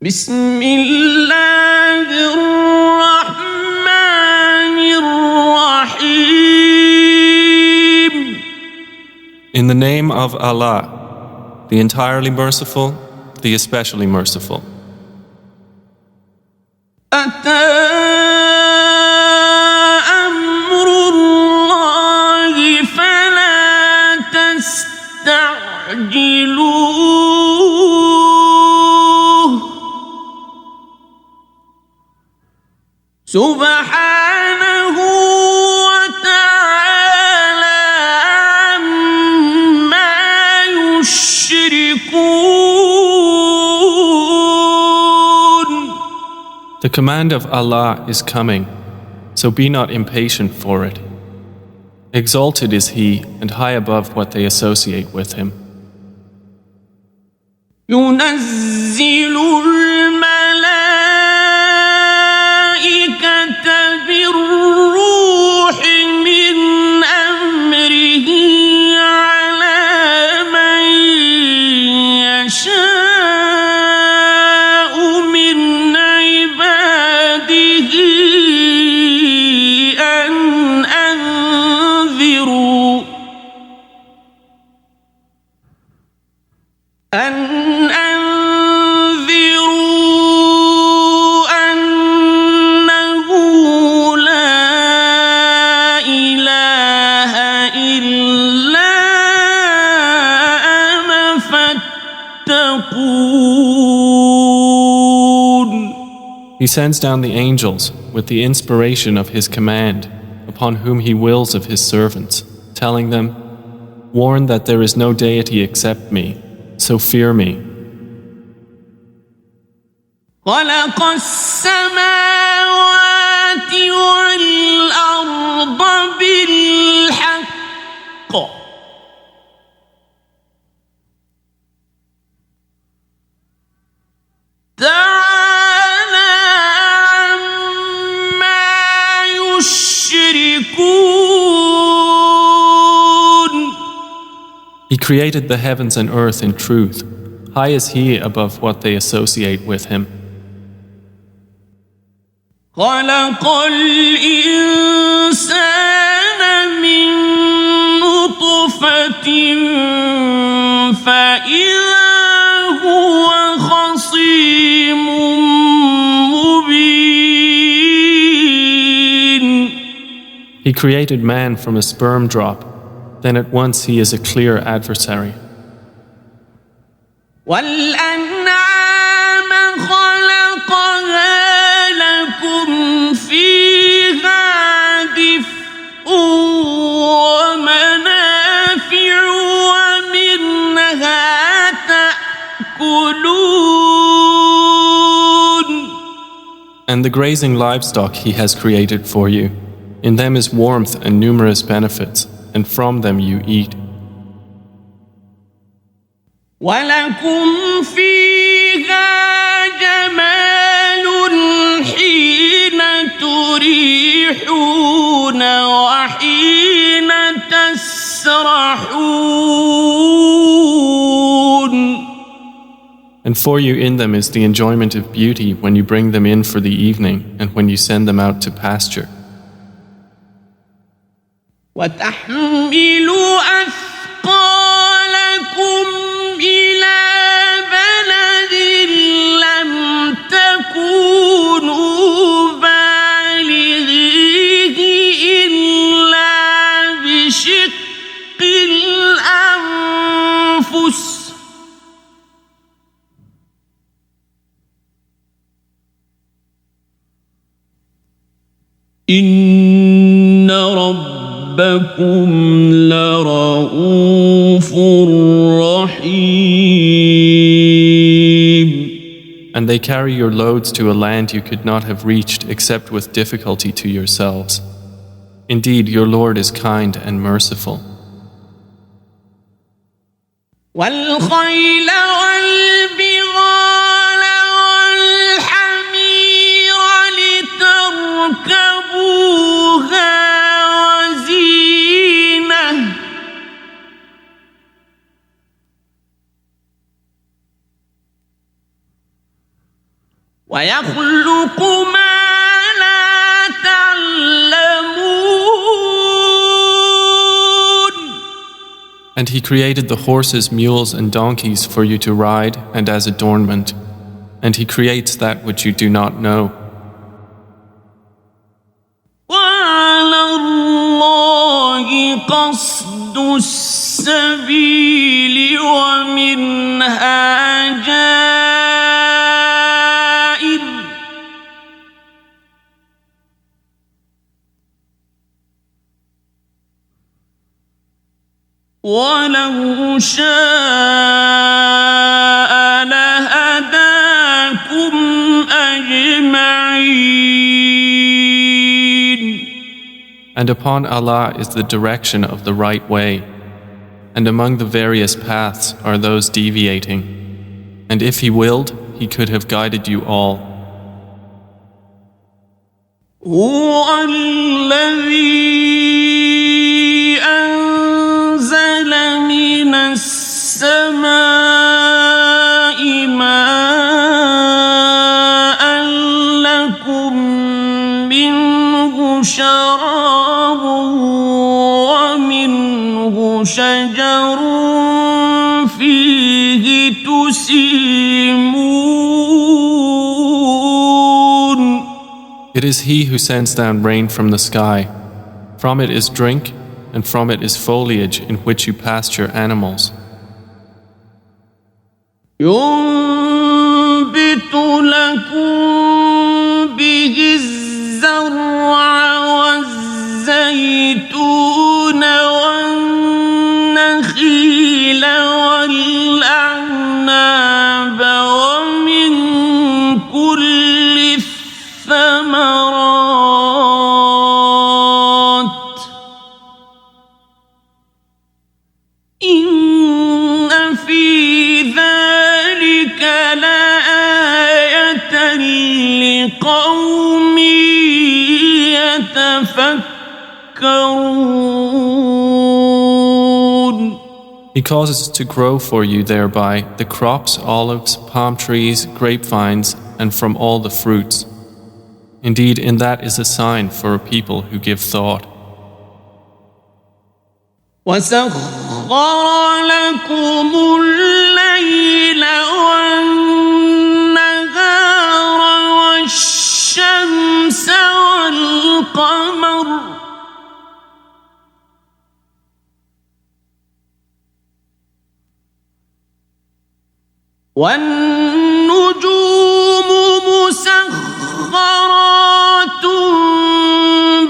بسم الله الرحمن الرحيم. In the name of Allah, the entirely merciful, the especially merciful. أتى أمر الله فلا تستعجلوه سبحانه وتعالى عما يشركون. The command of Allah is coming, so be not impatient for it. Exalted is He and high above what they associate with Him. ينزل الملائكة بالروح من أمره على من يشاء من عباده أن أنذروا أنه لا إله إلا أنا فاتقون. He sends down the angels with the inspiration of His command upon whom He wills of His servants, telling them, "Warn that there is no deity except me, so fear me." خلق السماوات والأرض بالحق تعالى عما يشركون. He created the heavens and earth in truth. High is He above what they associate with Him. خلق الإنسان من نطفة فإذا هو خصيم مبين. He created man from a sperm drop. Then at once he is a clear adversary. وَالْأَنْعَامَ خَلَقَهَا لَكُمْ فِيهَا دِفْءٌ وَمَنَافِعُ وَمِنْهَا تَأْكُلُونَ. And the grazing livestock He has created for you. In them is warmth and numerous benefits, and from them you eat. وَلَكُمْ فِيهَا جَمَالٌ حِينَ تُرِيحُونَ وَحِينَ تَسْرَحُونَ. And for you in them is the enjoyment of beauty when you bring them in for the evening and when you send them out to pasture. وَتَحْمِلُ أَثْقَالَكُمْ إِلَى بَلَدٍ لَّمْ تَكُونُوا بَالِغِيهِ إِلَّا بِشِقِّ الْأَنفُسِ إِنَّ رَبَّكُمْ لَرَءُوفٌ رَحِيمٌ. And they carry your loads to a land you could not have reached except with difficulty to yourselves. Indeed, your Lord is kind and merciful. وَالْخَيْلَ وَالْبِغَالَ وَالْحَمِيرَ لِتَرْكَبُوهَا وَزِينَةً ويخلق ما لا تعلمون. And he created the horses, mules, and donkeys for you to ride and as adornment. And he creates that which you do not know. وعلى الله قصد السبيل ومنها جائر ولو شاء لهداكم أجمعين. And upon Allah is the direction of the right way, and among the various paths are those deviating. And if He willed, He could have guided you all. هو الذي أنزل من السماء ماء لكم منه شراب ومنه شجر فيه تسيمون. It is He who sends down rain from the sky. From it is drink, and from it is foliage in which you pasture animals. ينبت لكم به الزرع والزيتون والنخيل والأعناب ومن كل الثمرات إن في ذلك لآية لقوم يتفكرون. He causes to grow for you thereby the crops, olives, palm trees, grapevines, and from all the fruits. Indeed, in that is a sign for a people who give thought. وسخر لكم الليل والنهار والشمس والقمر والنجوم مسخرات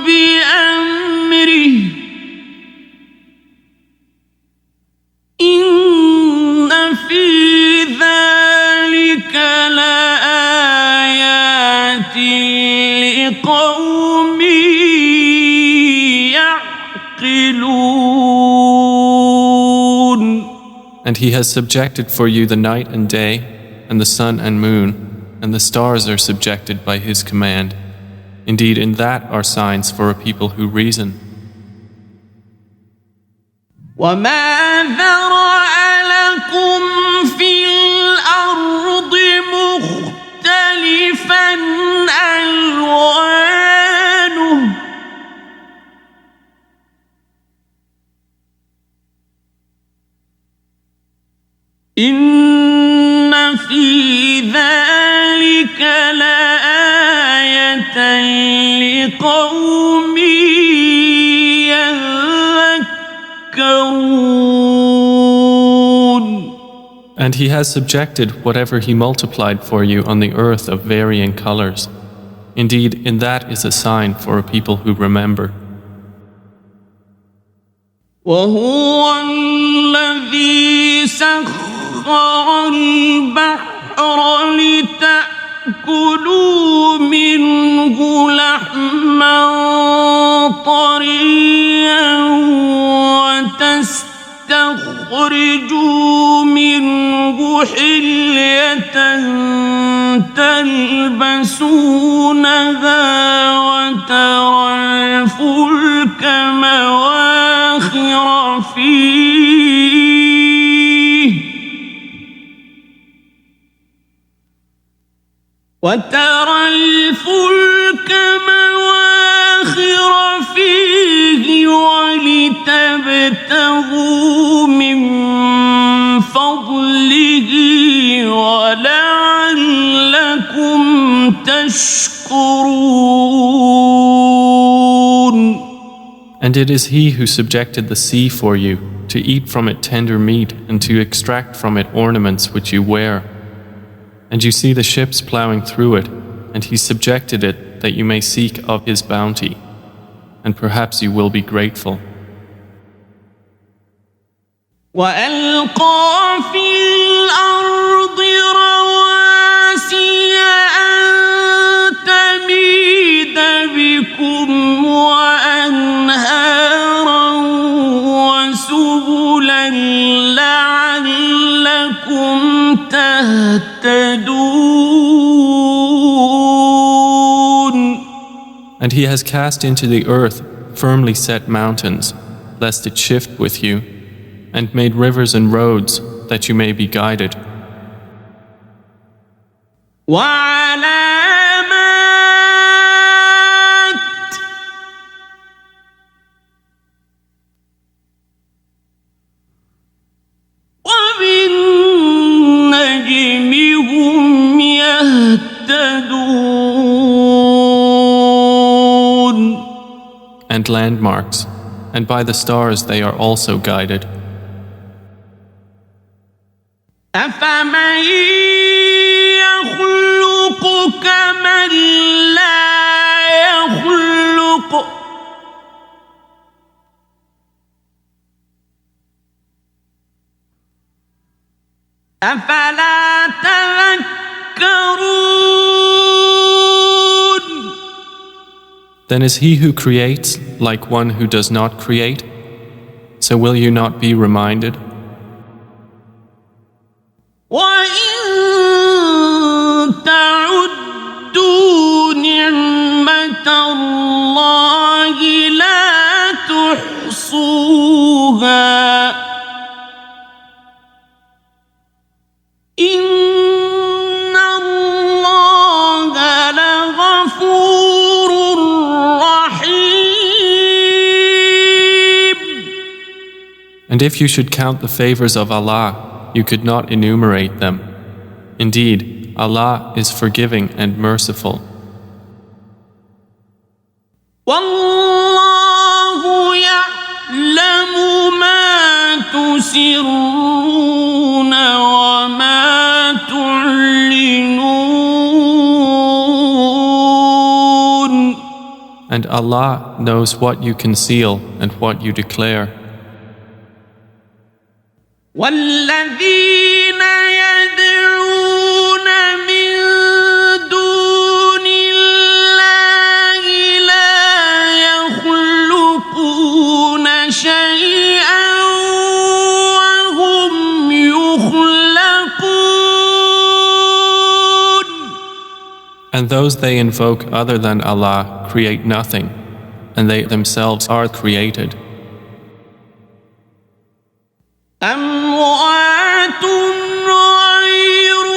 بأمره إن في ذلك لآيات لقوم يعقلون. And He has subjected for you the night and day, and the sun and moon, and the stars are subjected by His command. Indeed, in that are signs for a people who reason. وما ذرأ لكم في الأرض مختلفا ألوانه إن في ذلك لآية لقوم يذكرون. And He has subjected whatever He multiplied for you on the earth of varying colors. Indeed, in that is a sign for a people who remember. وهو الذي سخر البحر لتأكلوا منه لحما طريا وتستخرجوا منه حلية تلبسونها وترى الفلك مواخر فيه وترى الفلك مواخر فيه ولتبتغوا من فضله ولعلكم تشكرون. And it is He who subjected the sea for you, to eat from it tender meat and to extract from it ornaments which you wear. And you see the ships plowing through it, and He subjected it that you may seek of His bounty, and perhaps you will be grateful. وألقى في الأرض رواسي أن تميد بكم وأنهارا وسبلا لعلكم تهتدون. And He has cast into the earth firmly set mountains, lest it shift with you, and made rivers and roads that you may be guided. وعلامات وبالنجم هم يهتدون. And landmarks, and by the stars they are also guided. أفمن يخلق كمن لا يخلق أفلا تذكرون. Then is He who creates like one who does not create? So will you not be reminded? وَإِن تَعُدُّوا نِعْمَةَ اللَّهِ لَا تُحْصُوهَا إِنَّ اللَّهَ لَغَفُورٌ رَّحِيمٌ. And if you should count the favors of Allah, you could not enumerate them. Indeed, Allah is forgiving and merciful. وَاللَّهُ يَعْلَمُ مَا تُسِرُّونَ وَمَا تُعْلِنُونَ. And Allah knows what you conceal and what you declare. والذين يدعون من دون الله لا يخلقون شيئا وهم يخلقون. And those they invoke other than Allah create nothing, and they themselves are created. أموات غير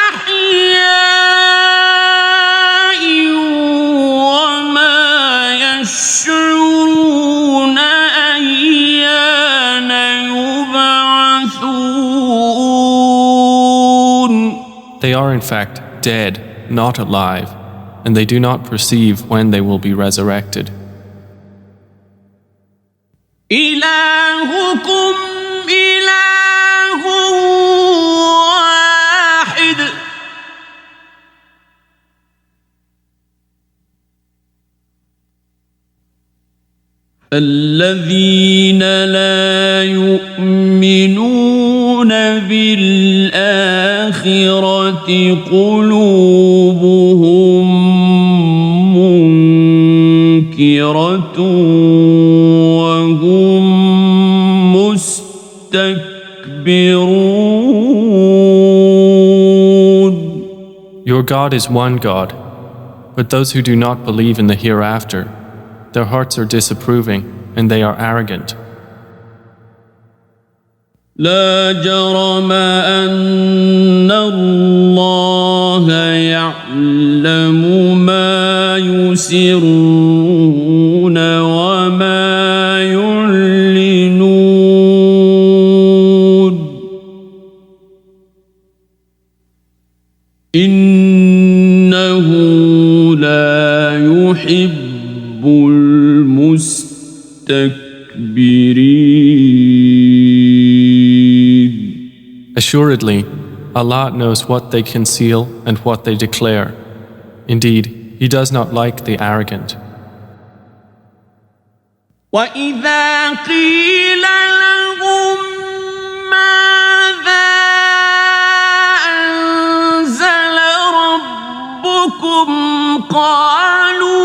أحياء وما يشعرون أيان يبعثون. They are in fact dead, not alive, and they do not perceive when they will be resurrected. إلهكم إله واحد الذين لا يؤمنون بالآخرة قلوبهم منكرة وهم مستكبرون. Your God is one God, but those who do not believe in the hereafter, their hearts are disapproving and they are arrogant. لا جرم أن الله يعلم يعلم ما يسرون وما يعلنون إنه لا يحب المستكبرين. Assuredly, Allah knows what they conceal and what they declare. Indeed, He does not like the arrogant. وَإِذَا قِيلَ لَهُم مَّاذَا أَنزَلَ رَبُّكُمْ قَالُوا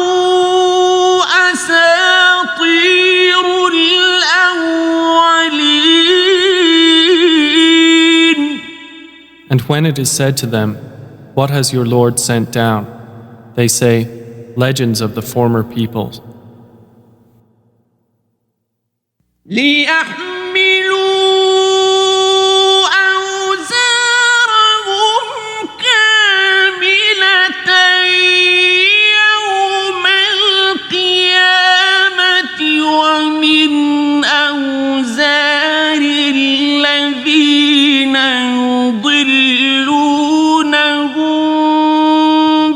أَسَاطِيرُ الْأَوَّلِينَ. And when it is said to them, "What has your Lord sent down?" they say, "Legends of the former peoples." لِيَحْمِلُوا أَوْزَارَهُمْ كَامِلَةً يَوْمَ الْقِيَامَةِ وَمِنْ أَوْزَارِ الَّذِينَ يُضِلُّونَهُم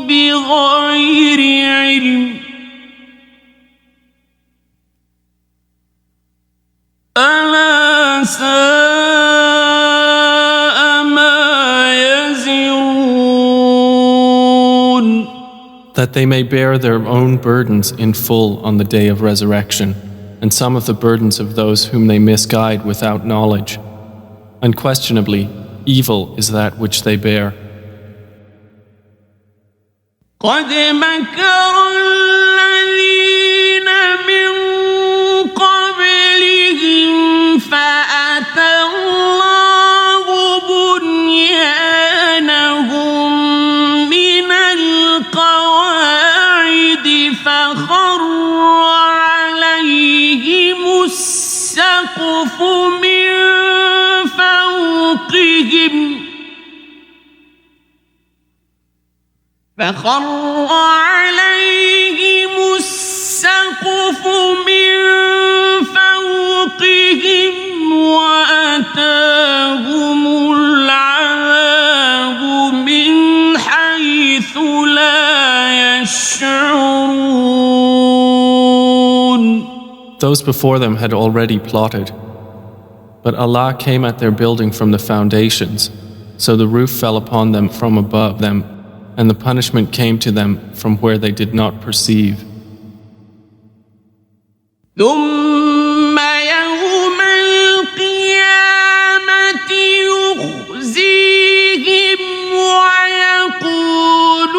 بِغَيْرِ عِلْمٍ أَلَا سَاءَ مَا يَزِرُونَ. That they may bear their own burdens in full on the day of resurrection, and some of the burdens of those whom they misguide without knowledge. Unquestionably, evil is that which they bear. قَدْ مَكَرَ الَّذِينَ مِن قَبْلِهِمْ فَأَتَى اللَّهُ بُنْيَانَهُم مِّنَ الْقَوَاعِدِ فَخَرَّ عَلَيْهِمُ السَّقْفُ مِن فَوْقِهِمْ وَأَتَاهُمُ الْعَذَابُ مِنْ حَيْثُ لَا يَشْعُرُونَ. Those before them had already plotted. But Allah came at their building from the foundations, so the roof fell upon them from above them, and the punishment came to them from where they did not perceive. ثُمَّ يَوْمَ الْقِيَامَةِ يُخْزِيهِمْ وَيَقُولُ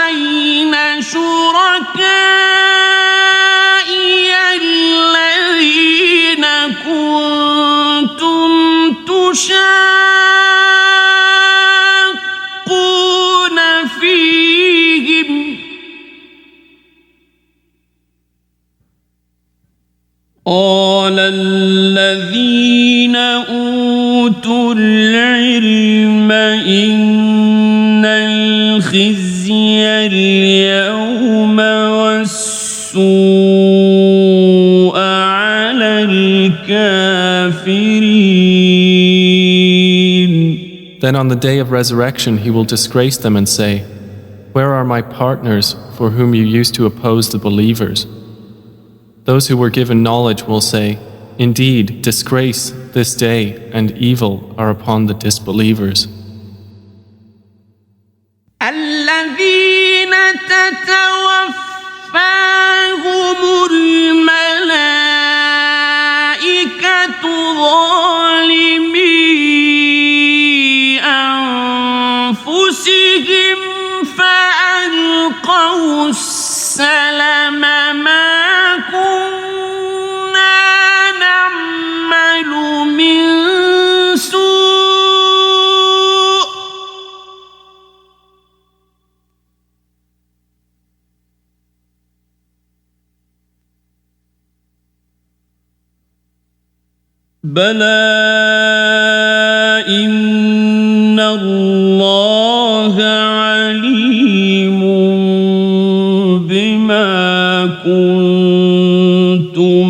أَيْنَ شُرَكَائِيَ الَّذِينَ كُنتُمْ تُشَاقُّونَ فِيهِمْ قَالَ الَّذِينَ أُوتُوا الْعِلْمَ إِنَّ الْخِزْيَ الْيَوْمَ وَالسُّوءَ عَلَى الْكَافِرِينَ. Then on the day of resurrection he will disgrace them and say, "Where are my partners for whom you used to oppose the believers?" Those who were given knowledge will say, "Indeed, disgrace this day and evil are upon the disbelievers." الَّذِينَ تَتَوَفَّاهُمُ الْمَلَائِكَةُ ظَالِمِي أَنفُسِهِمْ فَأَلْقَوْا السَّلَمَ مَا كُنَّا نَعْمَلُ مِن سُوءٍ بَلَى إِنَّ اللَّهَ عَلِيمٌ كنتم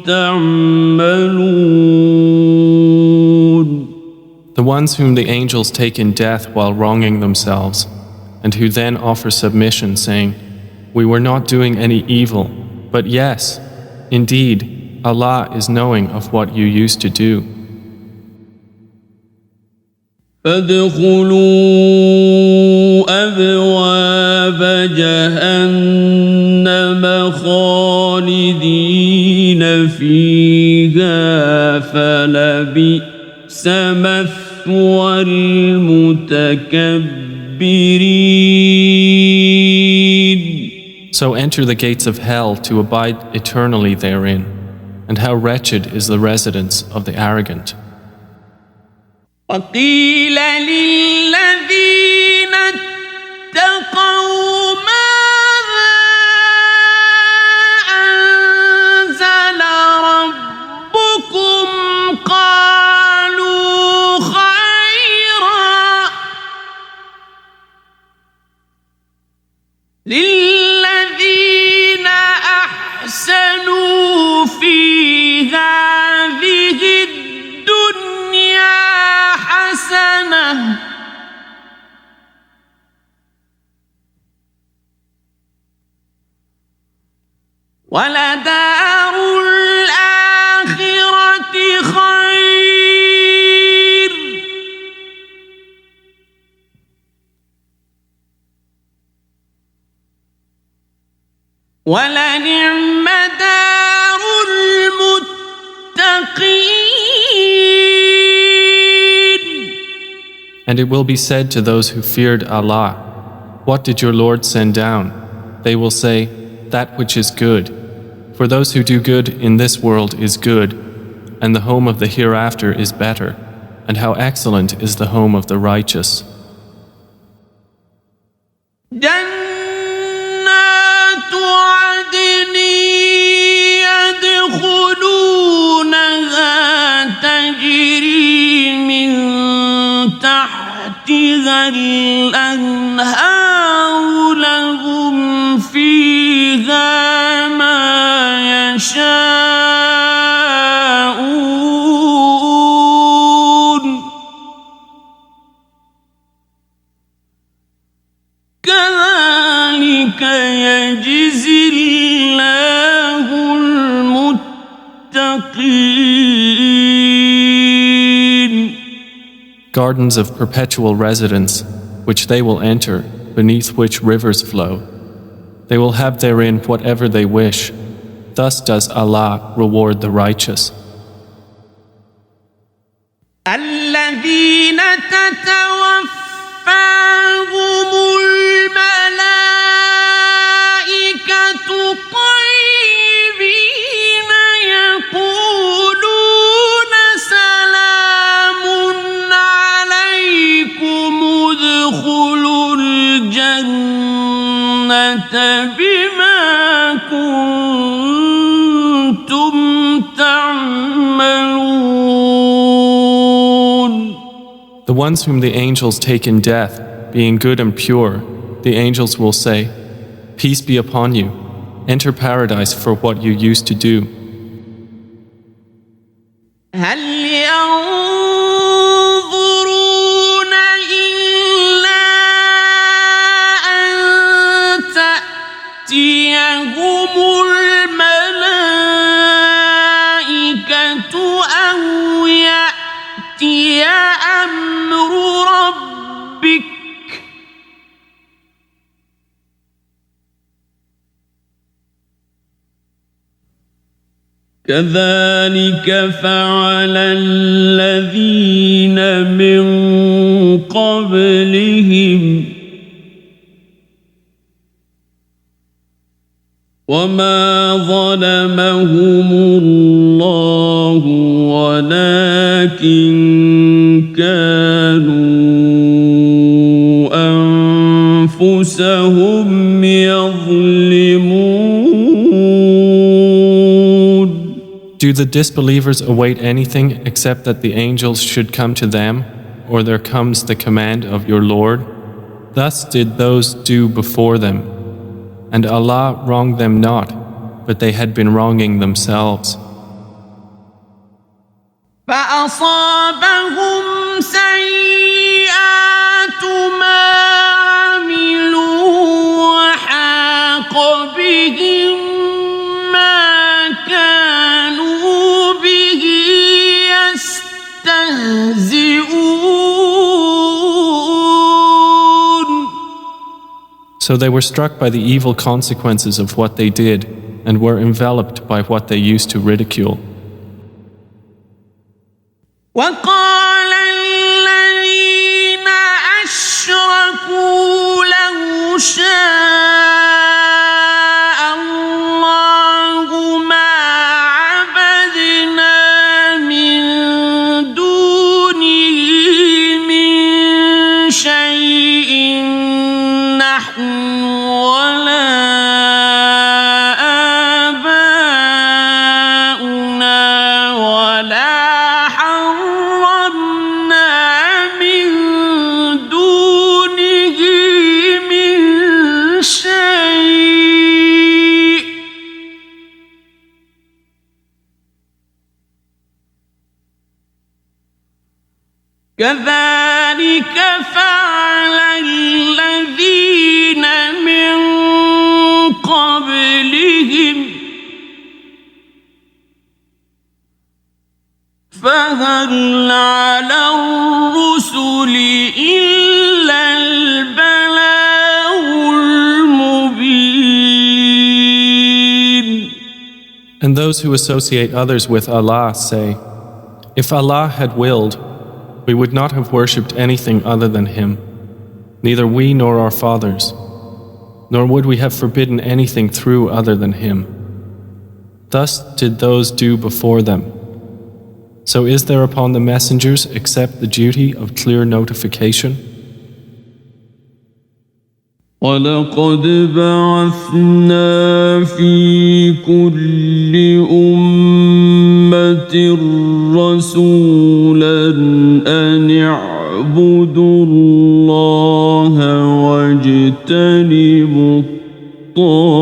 تعملون. The ones whom the angels take in death while wronging themselves, and who then offer submission, saying, "We were not doing any evil, but yes, indeed, Allah is knowing of what you used to do." فادخلوا أبواب جهنم خالدين فيها فلبئس مثوى المتكبرين. So enter the gates of hell to abide eternally therein, and how wretched is the residence of the arrogant. وقيل للذين اتقوا ماذا أنزل ربكم قالوا خيرا للذين أحسنوا في هذه الدنيا حسنة ولدار الآخرة خير ولنعم دار المتقين. And it will be said to those who feared Allah, "What did your Lord send down?" They will say, "That which is good." For those who do good in this world is good, and the home of the hereafter is better, and how excellent is the home of the righteous. جنات عدن يدخلونها تجري من تحتها الأنهار لهم فيها ما يشاءون كذلك يجزي الله المتقين. Gardens of perpetual residence, which they will enter, beneath which rivers flow. They will have therein whatever they wish. Thus does Allah reward the righteous. الذين تتوفاهم الملائكة طيبين يقولون سلام عليكم ادخلوا الجنة بما كنتم تعملون. The ones whom the angels take in death, being good and pure, the angels will say, "Peace be upon you. Enter paradise for what you used to do." هل ينظرون إلا أن تأتيهم الملائكة أو يأتي أمر ربك كذلك فعل الذين من قبلهم وما ظلمهم الله ولكن كانوا أنفسهم يظلمون. Do the disbelievers await anything except that the angels should come to them, or there comes the command of your Lord? Thus did those do before them, and Allah wronged them not, but they had been wronging themselves. فأصابهم سيئات ما عملوا وحاق بهم ما كانوا به يستهزئون. So they were struck by the evil consequences of what they did and were enveloped by what they used to ridicule. وقال الذين أشركوا لو شاء الله ما عبدنا من دونه من شيء نحن ولا آباؤنا ولا كذلك فعل الذين من قبلهم فهل على الرسل إلا البلاغ المبين. And those who associate others with Allah say, if Allah had willed, we would not have worshipped anything other than Him, neither we nor our fathers, nor would we have forbidden anything through other than Him. Thus did those do before them. So is there upon the messengers except the duty of clear notification? وَلَقَدْ بَعَثْنَا فِي كُلِّ أُمَّةٍ رَسُولًا أَنِ اعْبُدُوا اللَّهَ وَاجْتَنِبُوا الطَّاغُوتَ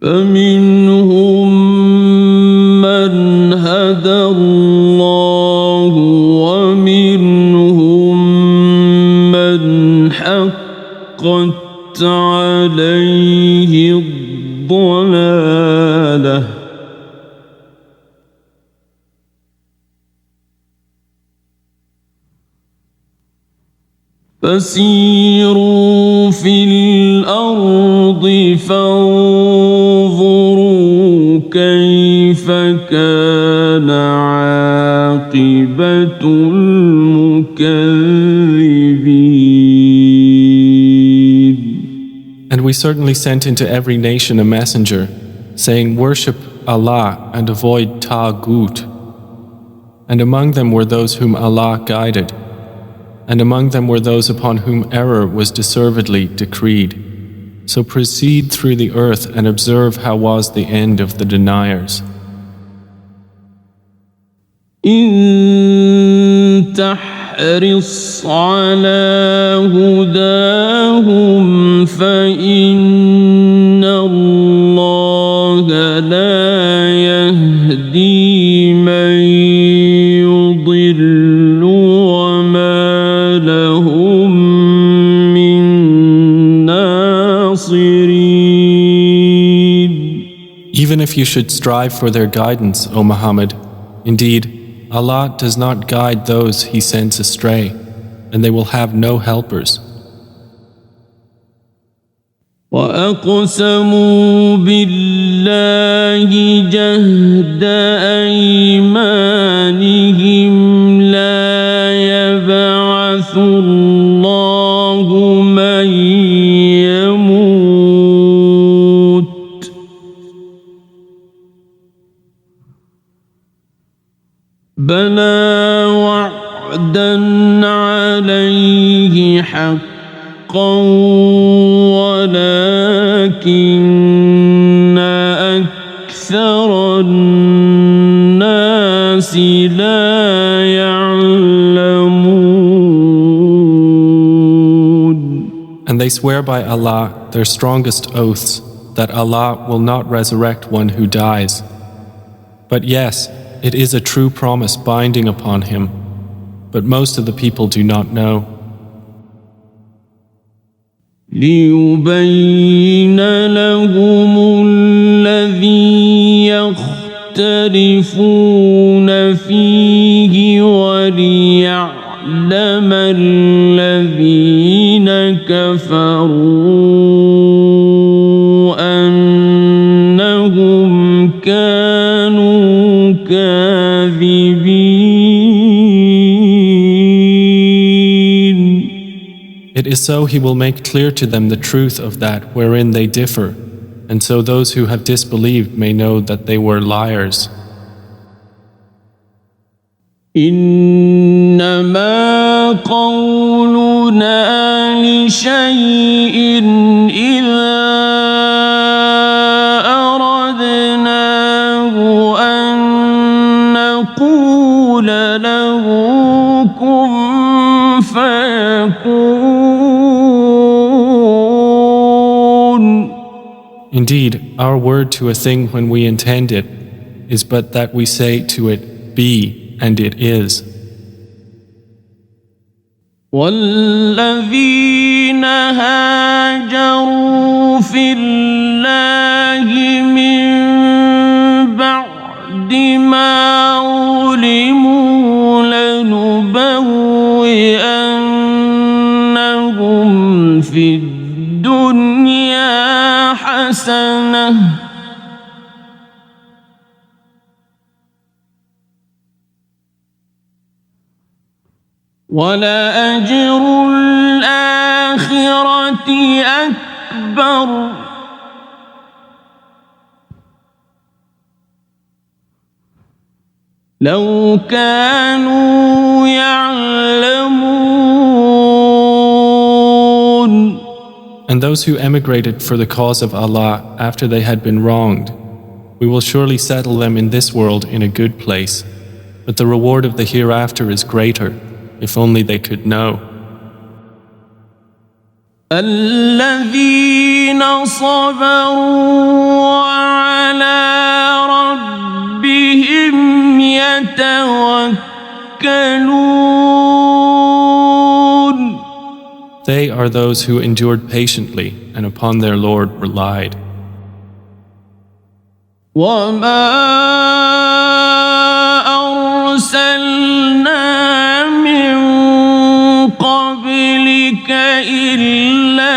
فَمِنْهُمْ مَنْ هَدَى اللَّهُ وَمِنْهُمْ مَنْ حَقَّتْ عليه الضلالة فسيروا في الأرض فانظروا كيف كان عاقبة المكذبين. And we certainly sent into every nation a messenger, saying, worship Allah and avoid Taghut. And among them were those whom Allah guided, and among them were those upon whom error was deservedly decreed. So proceed through the earth and observe how was the end of the deniers. إن تحرص على هداهم فإن الله لا يهدي من يضل وما لهم من ناصرين. Even if you should strive for their guidance, O Muhammad, indeed, Allah does not guide those He sends astray, and they will have no helpers. وَأَقْسَمُوا بِاللَّهِ جَهْدَ أَيْمَانِهِمْ لَا يَبْعَثُ اللَّهُ مَن يَمُوتُ بَلَى وَعْدًا عَلَيْهِ حَقًّا ولكن أكثر الناس لا يعلمون. they swear by Allah their strongest oaths that Allah will not resurrect one who dies. But yes, it is a true promise binding upon him, but most of the people do not know. ليبين لهم الذي يختلفون فيه وليعلم الذين كفروا أنهم كانوا كاذبين. It is so He will make clear to them the truth of that wherein they differ, and so those who have disbelieved may know that they were liars. إنما قولنا لشيء إذا أردناه أن نقول له كن فيكون. Indeed, our word to a thing when we intend it is but that we say to it, be, and it is. والذين هاجروا في الله من بعد ما ظلموا لنبوئنهم في الدنيا حسنة ولأجر الآخرة أكبر لو كانوا يعلمون. And those who emigrated for the cause of Allah after they had been wronged, we will surely settle them in this world in a good place, but the reward of the hereafter is greater, if only they could know. الذين صبروا وعلى ربهم يتوكلون. They are those who endured patiently and upon their Lord relied. وما أرسلنا من قبلك إلا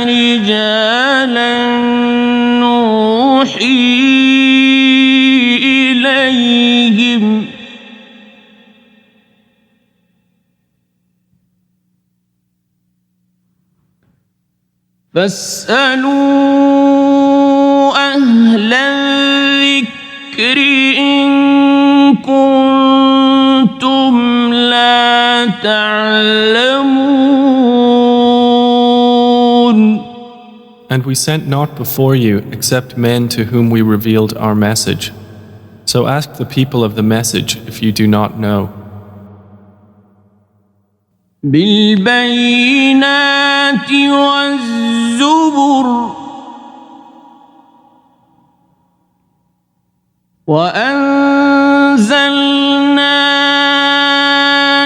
رجالا نوحي إليهم فاسألوا أهل الذكر إن كنتم لا تعلمون. And we sent not before you except men to whom we revealed our message. So ask the people of the message if you do not know. بالبينات والزبر وأنزلنا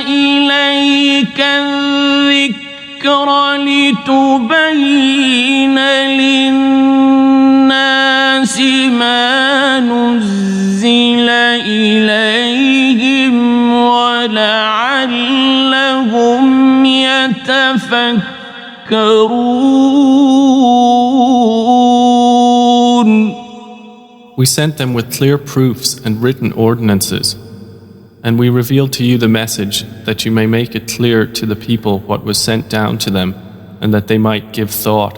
إليك الذكر لتبين للناس ما نزل إليهم ولعلهم يتفكرون. We sent them with clear proofs and written ordinances, and we revealed to you the message that you may make it clear to the people what was sent down to them, and that they might give thought.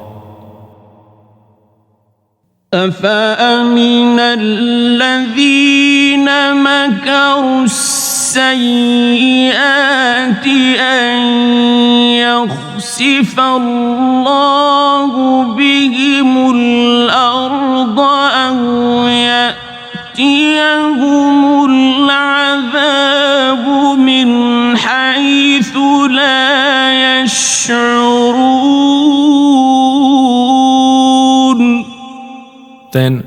أفأمن الذين مكروا السيئات أن يخسف الله بهم الأرض أو يأتيهم العذاب من حيث لا يشعرون. Then,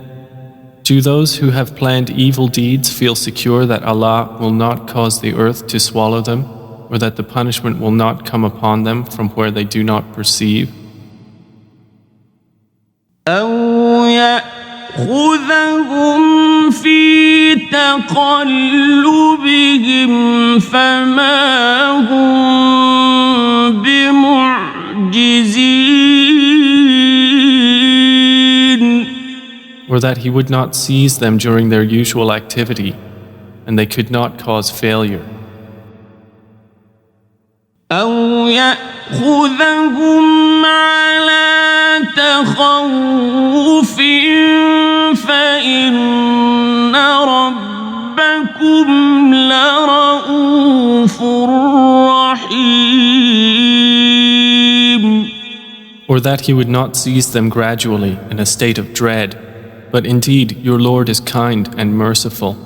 do those who have planned evil deeds feel secure that Allah will not cause the earth to swallow them, or that the punishment will not come upon them from where they do not perceive? أو يأخذهم في تقلبهم فما هم بمعجزين. Or that He would not seize them during their usual activity, and they could not cause failure. أو يأخذهم على تخوف فإن ربكم لرؤوف رحيم. Or that He would not seize them gradually in a state of dread, but indeed your Lord is kind and merciful.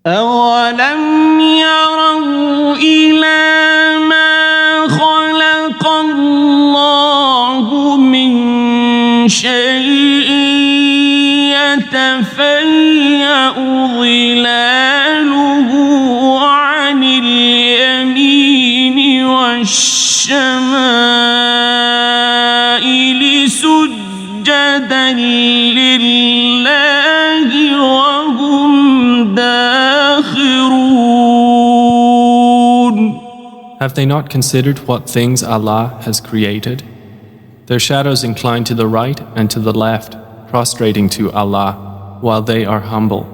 أولم يروا إلى ما خلق الله من شيء يتفيأ ظلاله عن اليمين والشمائل سجدا لله وهم داخرون. Have they not considered what things Allah has created? Their shadows incline to the right and to the left, prostrating to Allah, while they are humble.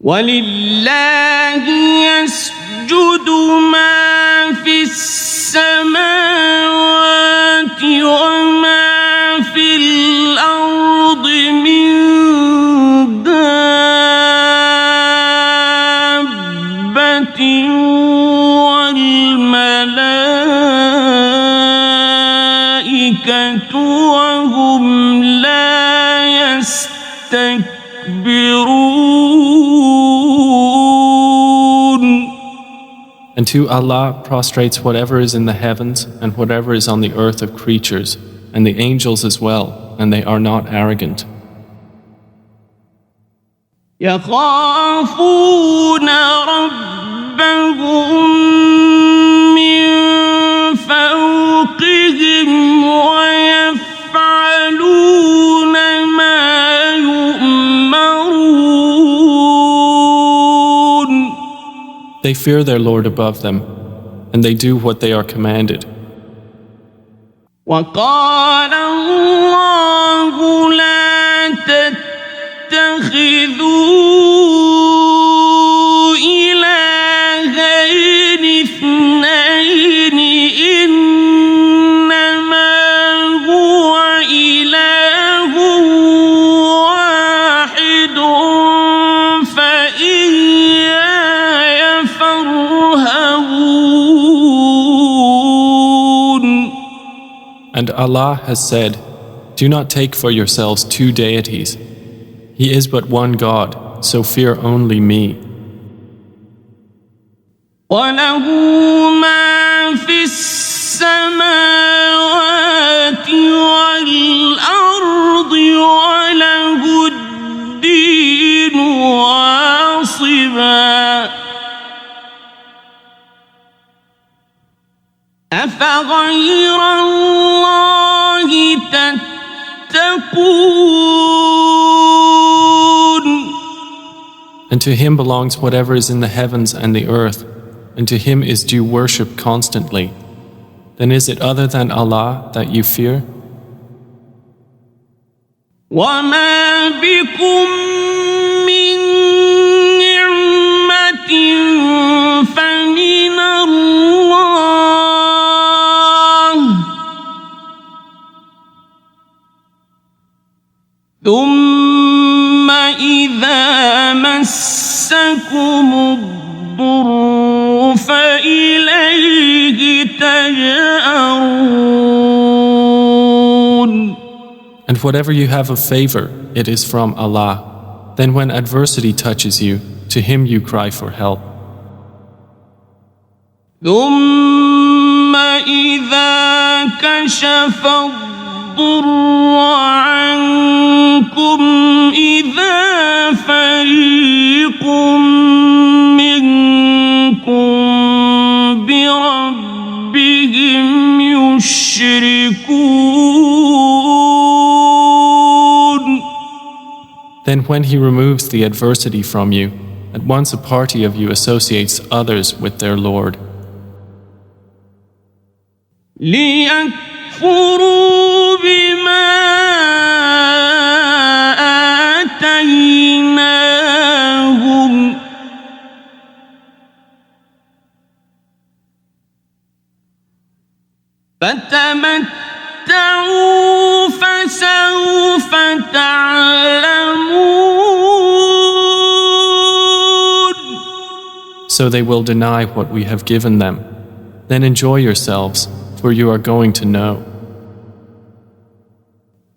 وَلِلَّهِ يَسْجُدُ مَا فِي السَّمَاوَاتِ وَمَا فِي الْأَرْضِ مِن دَابَّةٍ وَالْمَلَائِكَةُ وَهُمْ لَا يَسْتَكْبِرُونَ. And to Allah prostrates whatever is in the heavens and whatever is on the earth of creatures, and the angels as well, and they are not arrogant. يخافون ربهم من فوقهم ويفعلون ما يؤمرون. They fear their Lord above them, and they do what they are commanded. وقال الله لا تتخذوا إلهين اثنين إنما هو إله واحد فإياي فارهبون. And Allah has said, do not take for yourselves two deities. He is but one God, so fear only me. وله ما في السماوات والأرض وله الدين واصبا. أفغير الله تتقون. And to Him belongs whatever is in the heavens and the earth, and to Him is due worship constantly. Then is it other than Allah that you fear? وما بكم من نعمة فمن الله ثم إذا مسكم الضر فإليه تجأرون. And whatever you have of favor, it is from Allah. Then when adversity touches you, to Him you cry for help. ثم إذا كشف الضر الضر عنكم إذا فريق منكم بربهم يشركون. Then when he removes the adversity from you, at once a party of you associates others with their Lord. ليكفروا بما آتيناهم فتمتعوا فسوف تعلمون. So they will deny what we have given them. Then enjoy yourselves, for you are going to know.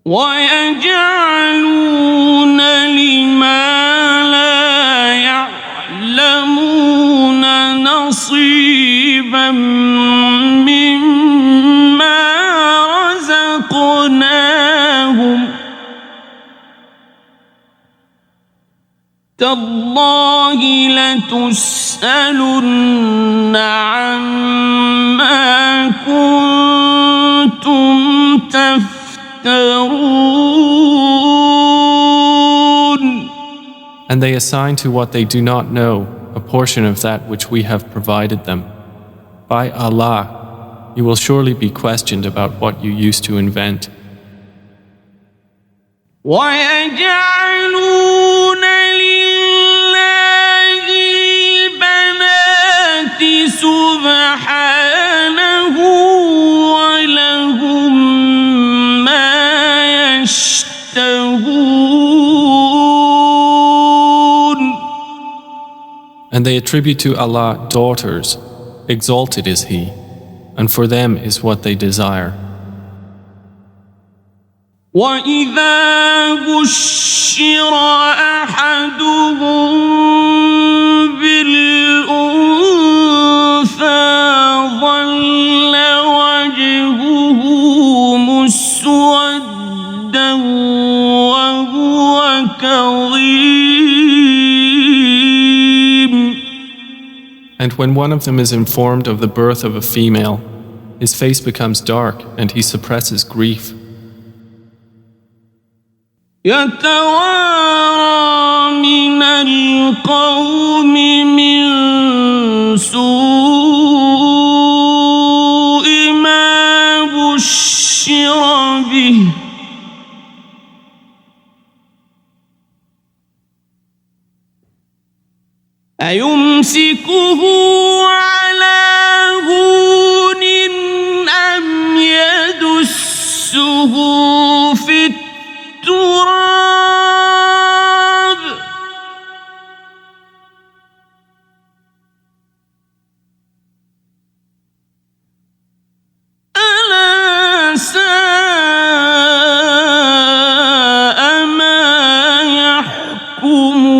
ويجعلون لما لا يعلمون نصيبا مما رزقناهم تالله لتسألن عما كنتم تفترون. And they assign to what they do not know a portion of that which we have provided them. By Allah, you will surely be questioned about what you used to invent. ويجعلون لله البنات سبحانه ولهم ما يشتهون. And they attribute to Allah daughters, exalted is He, and for them is what they desire. وإذا بشر أحدهم بالأنثى ظل وجهه مسودا وهو كظيم. And when one of them is informed of the birth of a female, his face becomes dark and he suppresses grief. يتوارى من القوم من سوء ما بشر به أيمسكه على هون أم يدسه في التراب ألا ساء ما يحكمون.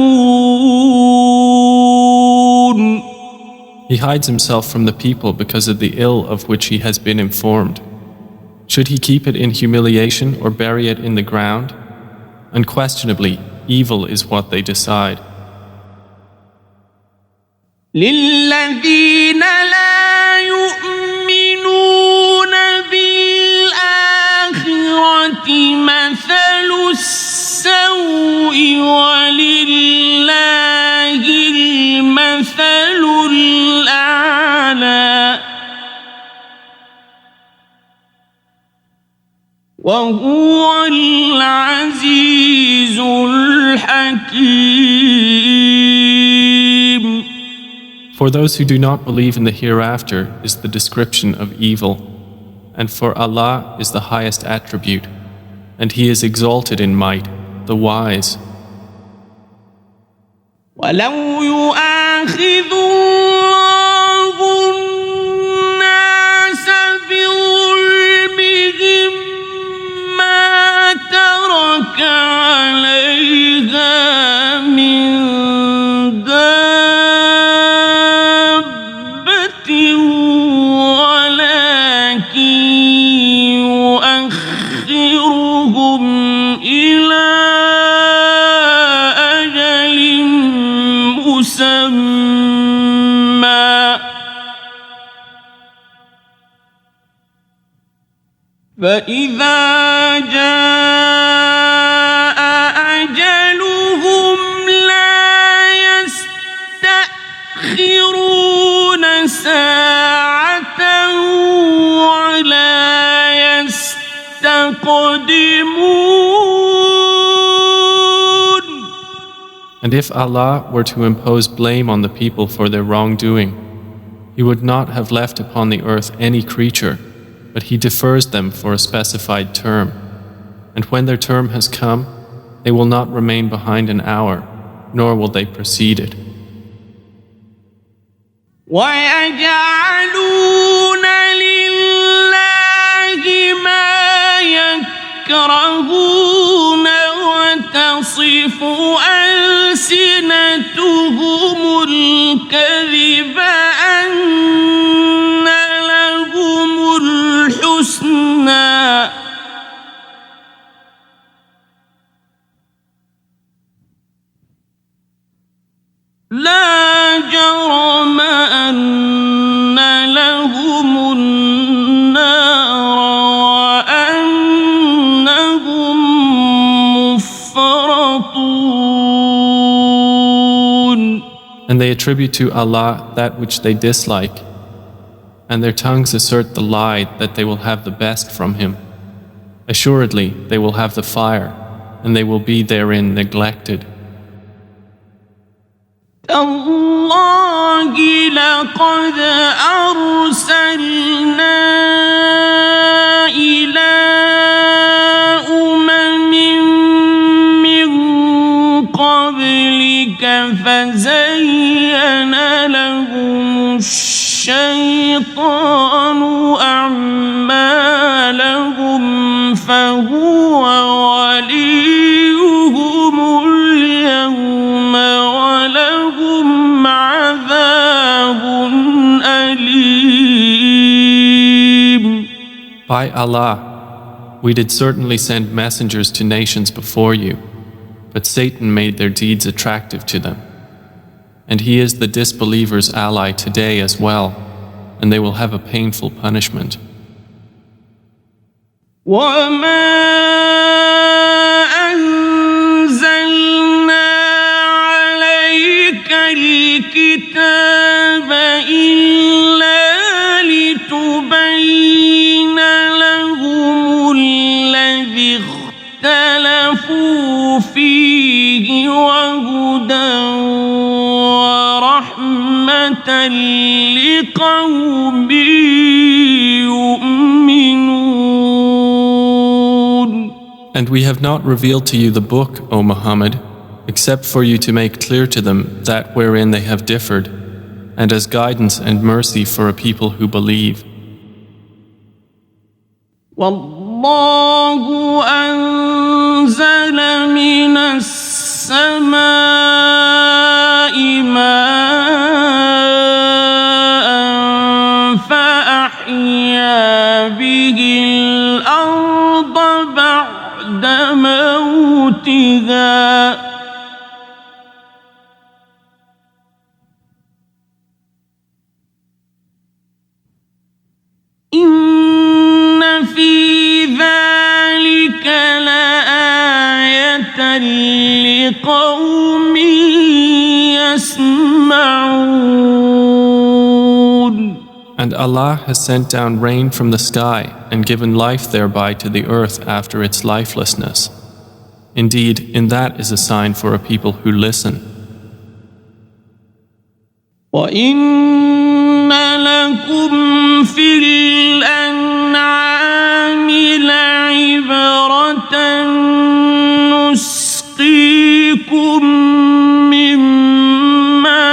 He hides himself from the people because of the ill of which he has been informed. Should he keep it in humiliation or bury it in the ground? Unquestionably, evil is what they decide. للذين لا يؤمنون بالآخرة مثل السوء ولله المثل الأعلى وهو العزيز الحكيم. For those who do not believe in the hereafter is the description of evil, and for Allah is the highest attribute, and He is exalted in might, the wise. ولو يؤاخذ الله الناس بظلمهم ما ترك عليها من دابة ولكن يؤخرهم مسمى فإذا جاء أجلهم لا يستأخرون ساعة ولا يستقدمون. And if Allah were to impose blame on the people for their wrongdoing, He would not have left upon the earth any creature, but He defers them for a specified term. And when their term has come, they will not remain behind an hour, nor will they precede it. وَيَجْعَلُونَ لِلَّهِ مَا يَكْرَهُونَ وَتَصِفُ أَلْسِنَتُهُمُ الْكَذِبَ أَنَّ لَهُمُ الْحُسْنَى لا جرم أن لهم النار وأنهم مفرطون. And they attribute to Allah that which they dislike, and their tongues assert the lie that they will have the best from Him. Assuredly, they will have the fire, and they will be therein neglected. تالله لقد أرسلنا إلى أمم من قبلك فزين لهم الشيطان أعمالهم فهو وليهم اليوم ولهم عذاب أليم. By Allah, we did certainly send messengers to nations before you, but Satan made their deeds attractive to them. And he is the disbelievers' ally today as well, and they will have a painful punishment. وما أنزلنا عليك الكتاب إلا لتبين لهم الذي اختلفوا فيه وهدى ورحمة لقوم يؤمنون. And we have not revealed to you the book, O Muhammad, except for you to make clear to them that wherein they have differed, and as guidance and mercy for a people who believe. والله أنزل من السماء ماء فأحيا به الأرض بعد موتها إن في ذلك لآية لقوم يسمعون. And Allah has sent down rain from the sky and given life thereby to the earth after its lifelessness. Indeed, in that is a sign for a people who listen. وَإِنَّ لَكُمْ فِي الْأَنْعَامِ لَعِبْرَةً نُسْقِيكُم مِّمَّا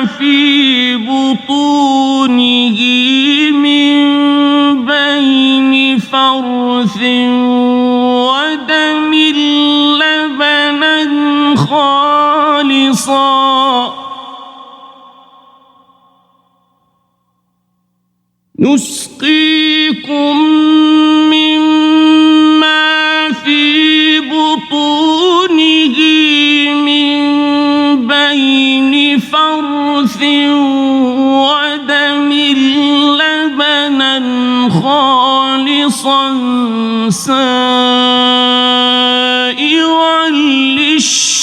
فِي بُطُونِهِ مِن بَيْنِ فَرْثٍ ودم لبنا خالصا نسقيكم مما في بطونه من بين فرث ودم لبنا خالصا سائغا للشاربين.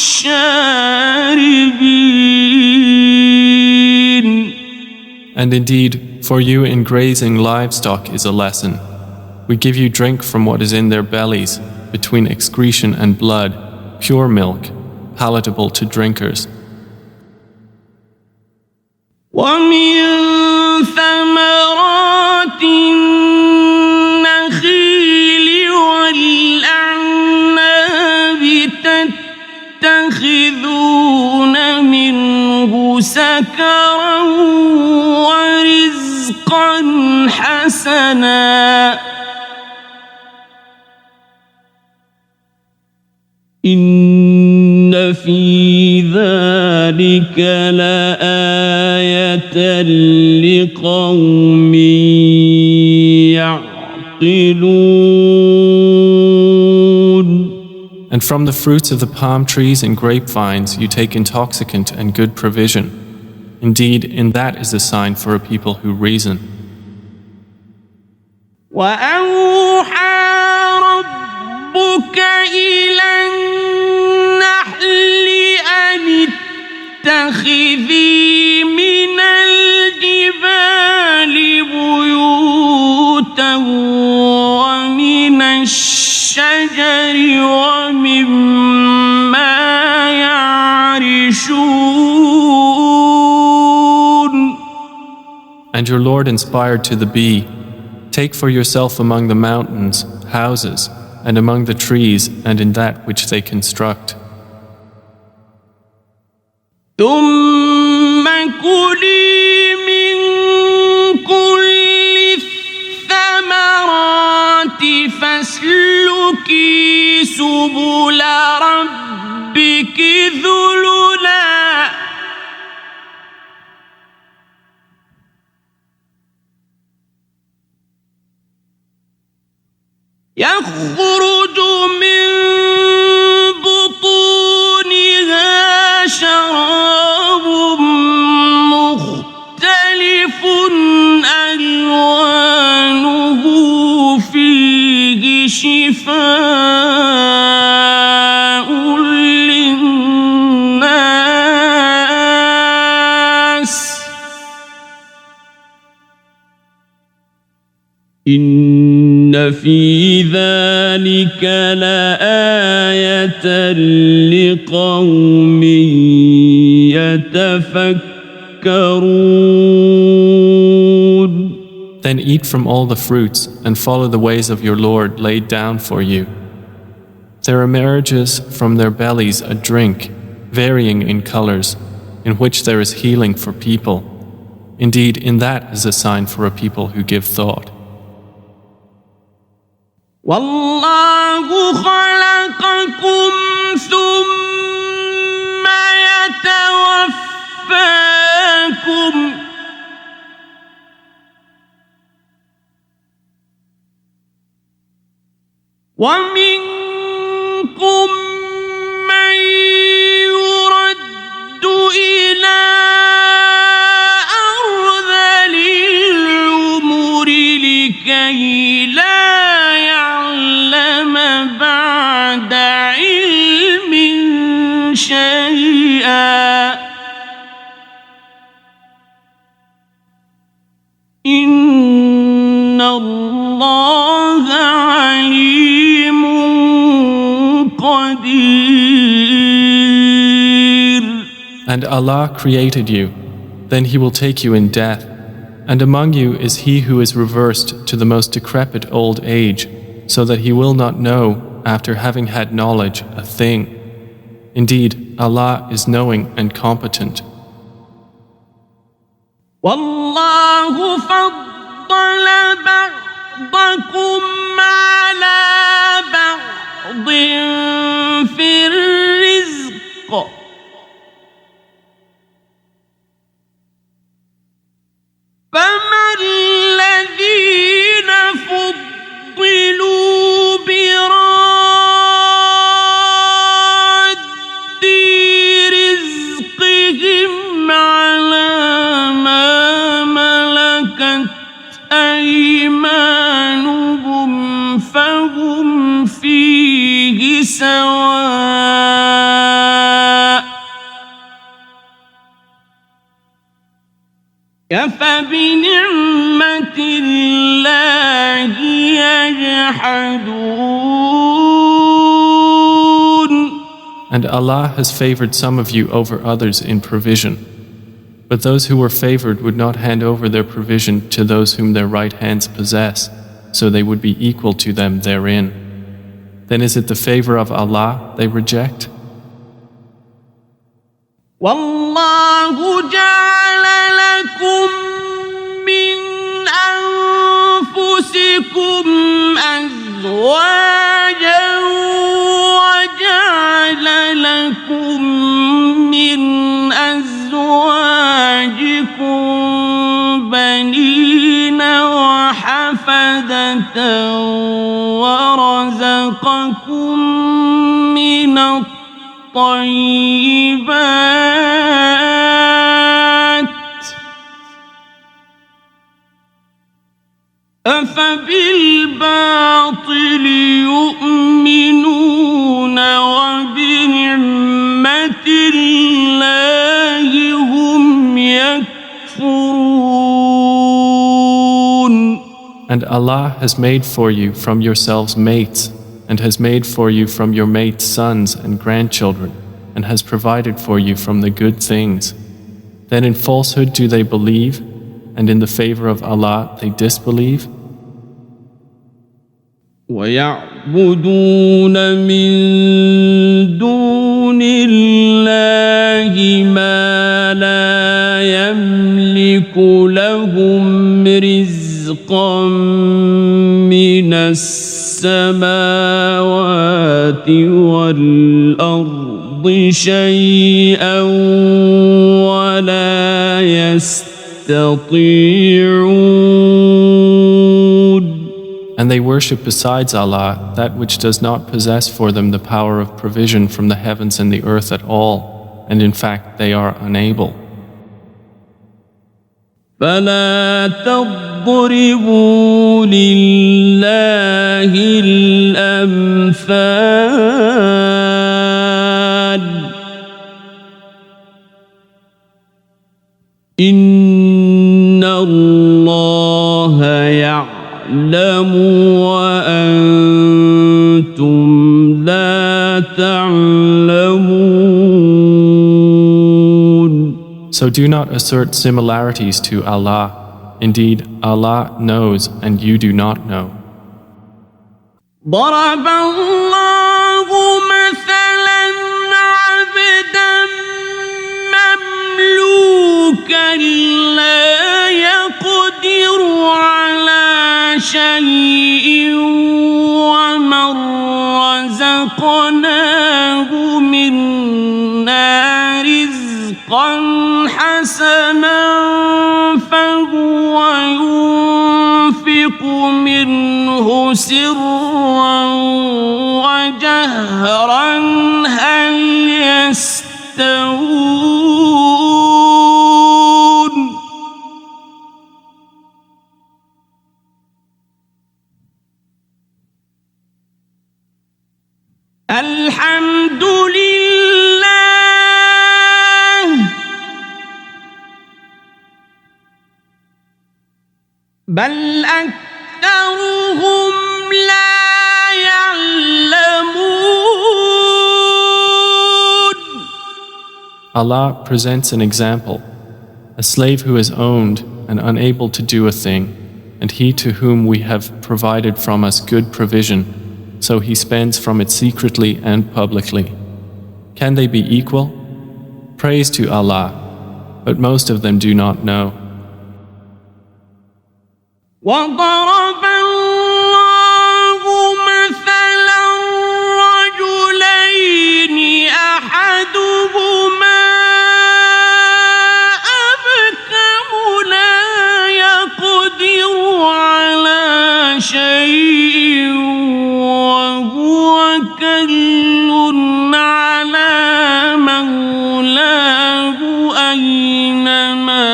And indeed, for you in grazing livestock is a lesson. We give you drink from what is in their bellies, between excretion and blood, pure milk, palatable to drinkers. ومن ثمرات النخيل والأعناب تتخذون منه سكرا ورزقا حسنا إن في ذلك لآية لقوم يعقلون. And from the fruits of the palm trees and grapevines you take intoxicant and good provision. Indeed, in that is a sign for a people who reason. وأوحى ربك إلى النحل أن اتخذي من الجبال بيوتا ومن الشجر ومما يعرشون. And your Lord inspired to the bee, take for yourself among the mountains houses, and among the trees and in that which they construct. ثم كلي من كل الثمرات فاسلكي سبل ربك ذللا يخرج من بطونها شراب مختلف ألوانه فيه شفاء للناس إن في ذلك لآية لقوم يتفكرون. Then eat from all the fruits and follow the ways of your Lord laid down for you. There emerges from their bellies a drink, varying in colors, in which there is healing for people. Indeed, in that is a sign for a people who give thought. والله خلقكم ثم يتوفاكم ومنكم من يرد إلى أرذل العمر لكي لا يعلم بعد علم شيئا إن الله عليم قدير. And Allah created you, then He will take you in death, and among you is he who is reversed to the most decrepit old age, so that he will not know, after having had knowledge, a thing. Indeed, Allah is knowing and competent. والله فضل بعضكم على بعض في الرزق فما الذين فضلوا براد رزقهم أفبنعمة الله يجحدون. And Allah has favored some of you over others in provision. But those who were favored would not hand over their provision to those whom their right hands possess, so they would be equal to them therein. Then is it the favor of Allah they reject? والله جعل لكم من أنفسكم أزواجا وجعل لكم من أزواجكم بنين وحفدة ورزقكم من الطيبات أفبالباطل يؤمنون وبنعمة الله هم يكفرون. And Allah has made for you from yourselves mates, and has made for you from your mates sons and grandchildren, and has provided for you from the good things. Then in falsehood do they believe, and in the favor of Allah they disbelieve? ويعبدون من دون الله ما لا يملك لهم رزقا من السماوات والأرض شيئا ولا يستطيعون. And they worship besides Allah that which does not possess for them the power of provision from the heavens and the earth at all, and in fact they are unable. فلا تضربوا لله الأمثال إن الله يعلم وأنتم لا تعلمون. So do not assert similarities to Allah. Indeed, Allah knows and you do not know. ضرب الله مثلا عبدا مملوكا لا يقدر على شيء ومن رزقناه منا رزقا حسنا فهو ينفق منه سرا وجهرا هل يستوون الحمد لله بل أكثرهم لا يعلمون. Allah presents an example, a slave who is owned and unable to do a thing, and he to whom we have provided from us good provision, so he spends from it secretly and publicly. Can they be equal? Praise to Allah, but most of them do not know. وضرب الله مثلا رجلين أحدهما أبكم لا يقدر على شيء وهو كل على مولاه أينما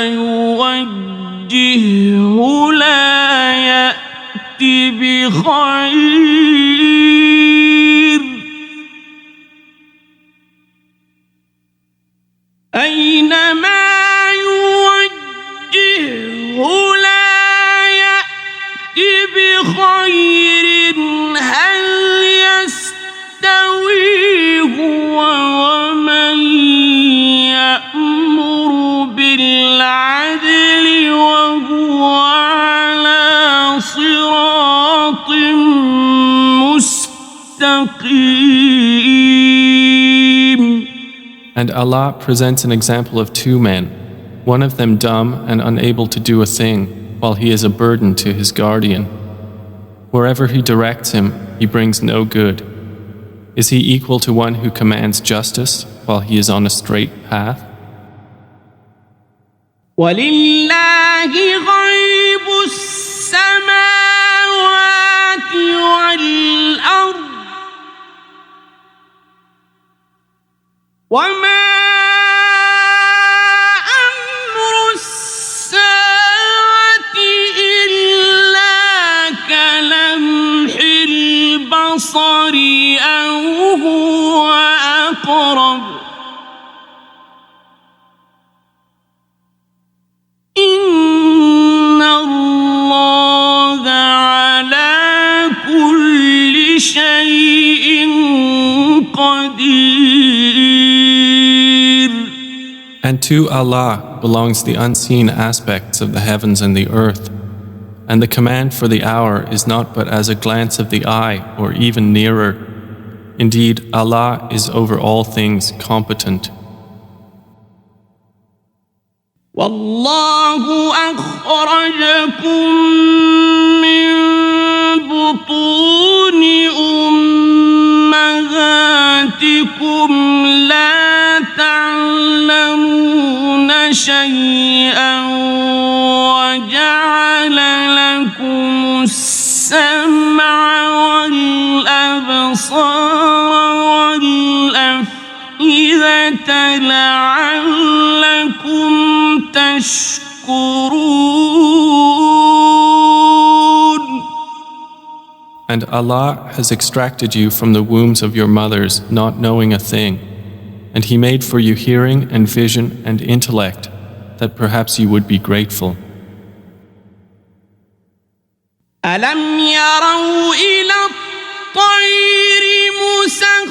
يوجهه لا يأتي بخير أينما يوجهه خير هل يستوي هو ومن يأمر بالعدل وهو على صراط مستقيم. And Allah presents an example of two men, one of them dumb and unable to do a thing, while he is a burden to his guardian. Wherever he directs him, he brings no good. Is he equal to one who commands justice while he is on a straight path? وَلِلَّهِ غَيْبُ السَّمَاوَاتِ وَالْأَرْضِ وَمَا أَمْرُ السَّاعَةِ إِلَّا كَلَمْحِ الْبَصَرِ أَوْ هُوَ أَقْرَبُ إِنَّ اللَّهَ عَلَى كُلِّ شَيْءٍ قَدِيرٌ. And to Allah belongs the unseen aspects of the heavens and the earth, and the command for the hour is not but as a glance of the eye or even nearer. Indeed, Allah is over all things competent. وَاللَّهُ أَخْرَجَكُم مِّن بُطُونِ أُمَّهَاتِكُمْ لَا تَعْلَمُونَ شَيْئًا وَجَعَلَ لَكُمُ السَّمْعَ وَالْأَبْصَارَ وَالْأَفْئِدَةَ لَعَلَّكُمْ تَشْكُرُونَ. And Allah has extracted you from the wombs of your mothers not knowing a thing, and He made for you hearing and vision and intellect, that perhaps you would be grateful. أَلَمْ يَرَوْا إِلَى الطَّيْرِ مُسَخَّرَاتٍ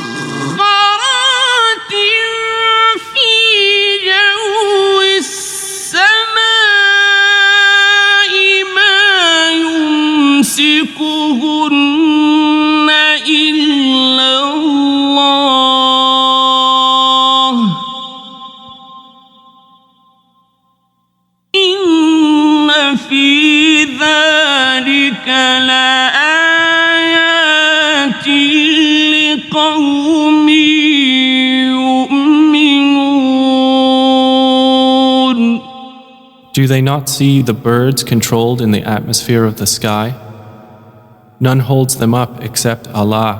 فِي جَوِّ السَّمَاءِ مَا يُمْسِكُهُنَّ إِلَّا اللَّهُ إِنَّ فِي ذَلِكَ لَآيَاتٍ لِقَوْمٍ يُؤْمِنُونَ. Do they not see the birds controlled in the atmosphere of the sky? None holds them up except Allah.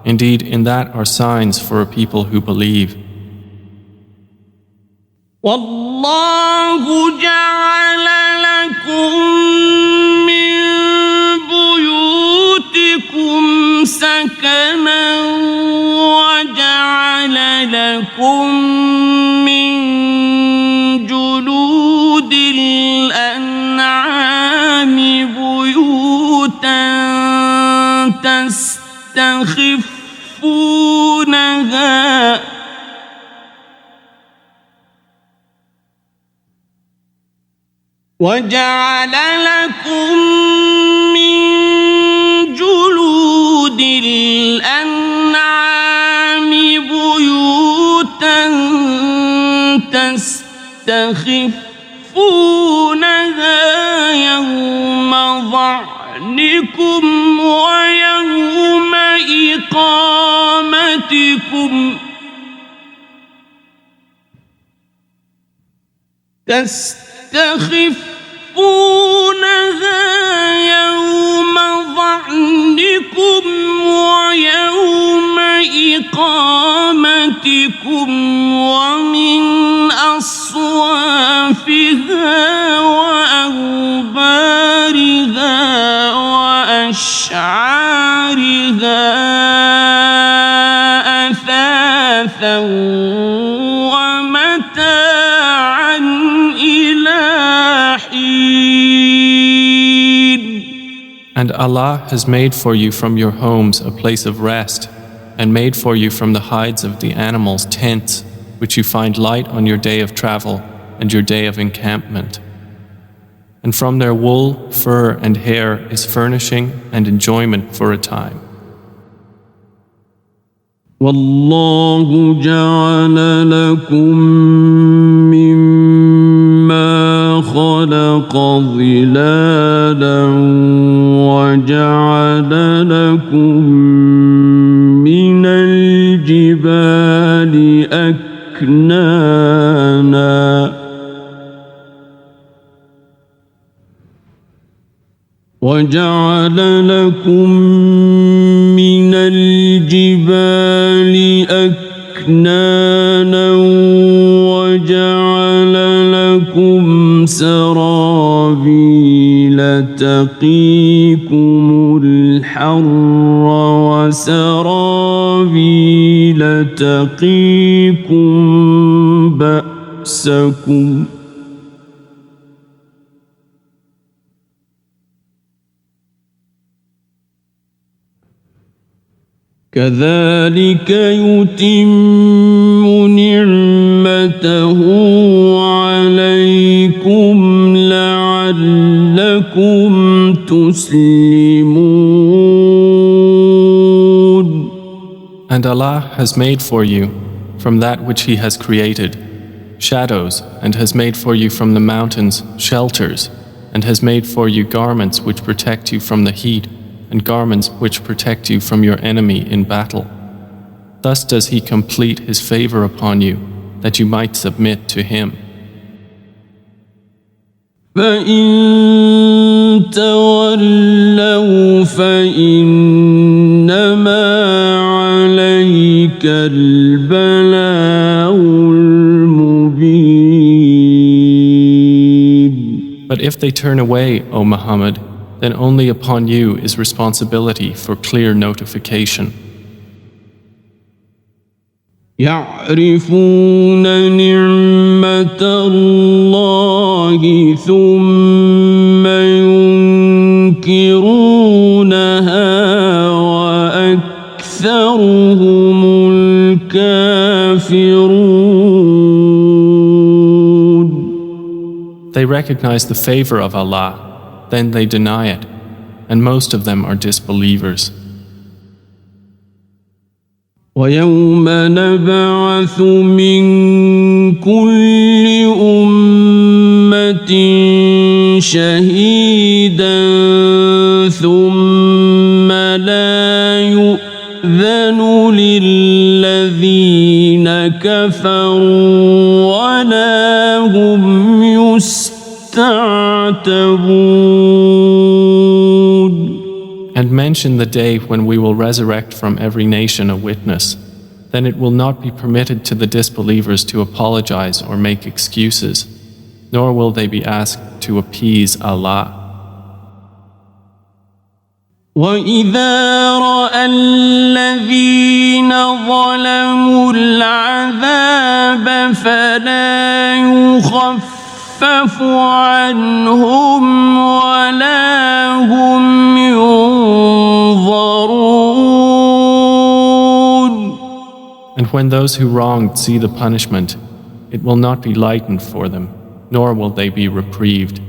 Indeed, in that are signs for a people who believe. وَاللَّهُ جَعَلَ لَكُم مِّن بُيُوتِكُمْ سَكَنًا وَجَعَلَ لَكُم مِّن جُلُودِ الْأَنْعَامِ بُيُوتًا تستخفونها وجعل لكم من جلود الأنعام بيوتا تستخفونها يوم ظعنكم ويوم إقامتكم تستخفونها يوم ظعنكم ويوم إقامتكم ومن أصوافها وأوبارها وأشعارها أثاثا ومتاعا إلى حين. And Allah has made for you from your homes a place of rest, and made for you from the hides of the animals tents, which you find light on your day of travel and your day of encampment. And from their wool, fur, and hair is furnishing and enjoyment for a time. والله جعل لكم مما خلق ظلالا وجعل لكم من الجبال أكنانا وجعل لكم من الجبال أكنانا وجعل لكم سرابيل تقيكم الحر وسرابيل تقيكم بأسكم كذلك يتم نعمته عليكم لعلكم تسلمون. And Allah has made for you, from that which He has created, shadows, and has made for you from the mountains shelters, and has made for you garments which protect you from the heat, and garments which protect you from your enemy in battle. Thus does He complete His favor upon you, that you might submit to Him. فَإِن تَوَلَّوْا فَإِنَّمَا عَلَيْكَ الْبَلَاغُ الْمُبِينُ. But if they turn away, O Muhammad, then only upon you is responsibility for clear notification. يعرفون نعمة الله ثم ينكرونها وأكثرهم الكافرون. They recognize the favor of Allah, then they deny it, and most of them are disbelievers. وَيَوْمَ نَبْعَثُ مِنْ كُلِّ أُمَّةٍ شَهِيدًا ثُمَّ لَا يُؤْذَنُ لِلَّذِينَ كَفَرُوا وَلَا هُمْ يُسْتَعْتَبُونَ. And mention the day when we will resurrect from every nation a witness. Then it will not be permitted to the disbelievers to apologize or make excuses, nor will they be asked to appease Allah. وَإِذَا رَأَى الَّذِينَ ظَلَمُوا الْعَذَابَ فَلَا يُخَفَّفُ عَنْهُمْ وَلَا هُمْ يُنظَرُونَ. And when those who wronged see the punishment, it will not be lightened for them, nor will they be reprieved.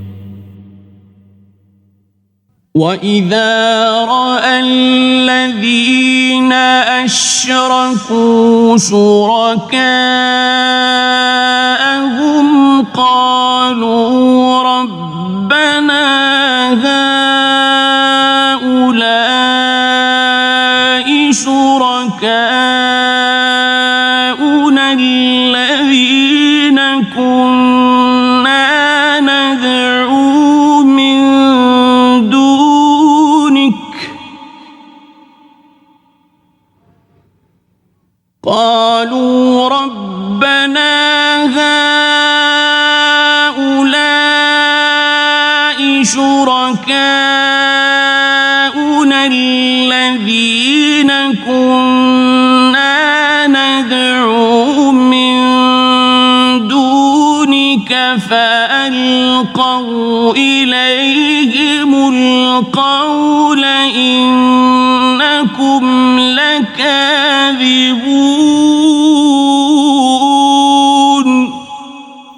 وَإِذَا رَأَى الَّذِينَ أَشْرَكُوا شُرَكَاءَهُمْ قَالُوا رَبَّنَا هَؤُلَاءِ شُرَكَاؤُنَا الَّذِينَ كُنَّا نَدْعُو مِن دُونِكَ قالوا ربنا هؤلاء شركاؤنا الذين كنا ندعو من دونك فألقوا إليهم القول إنكم لكاذبون.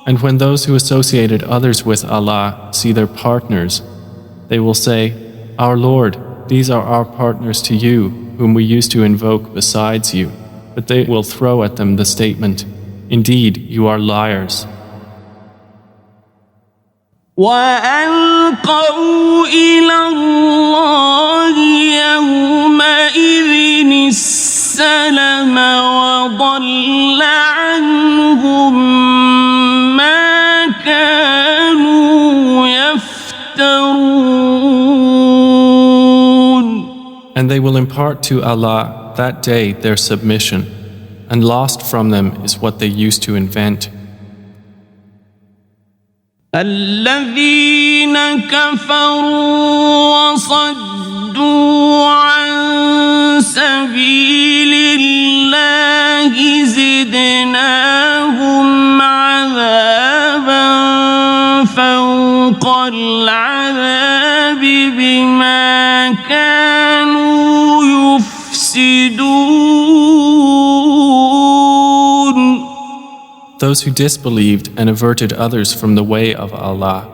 And when those who associated others with Allah see their partners, they will say, Our Lord, these are our partners to you, whom we used to invoke besides you. But they will throw at them the statement, Indeed, you are liars. وألقوا إلى الله يومئذ السلم وضل عنهم ما كانوا يفترون. And they will impart to Allah that day their submission, and lost from them is what they used to invent. الذين كفروا وصدوا عن سبيل الله زدناهم عذابا فوق العذاب بما كانوا يفسدون. Those who disbelieved and averted others from the way of Allah,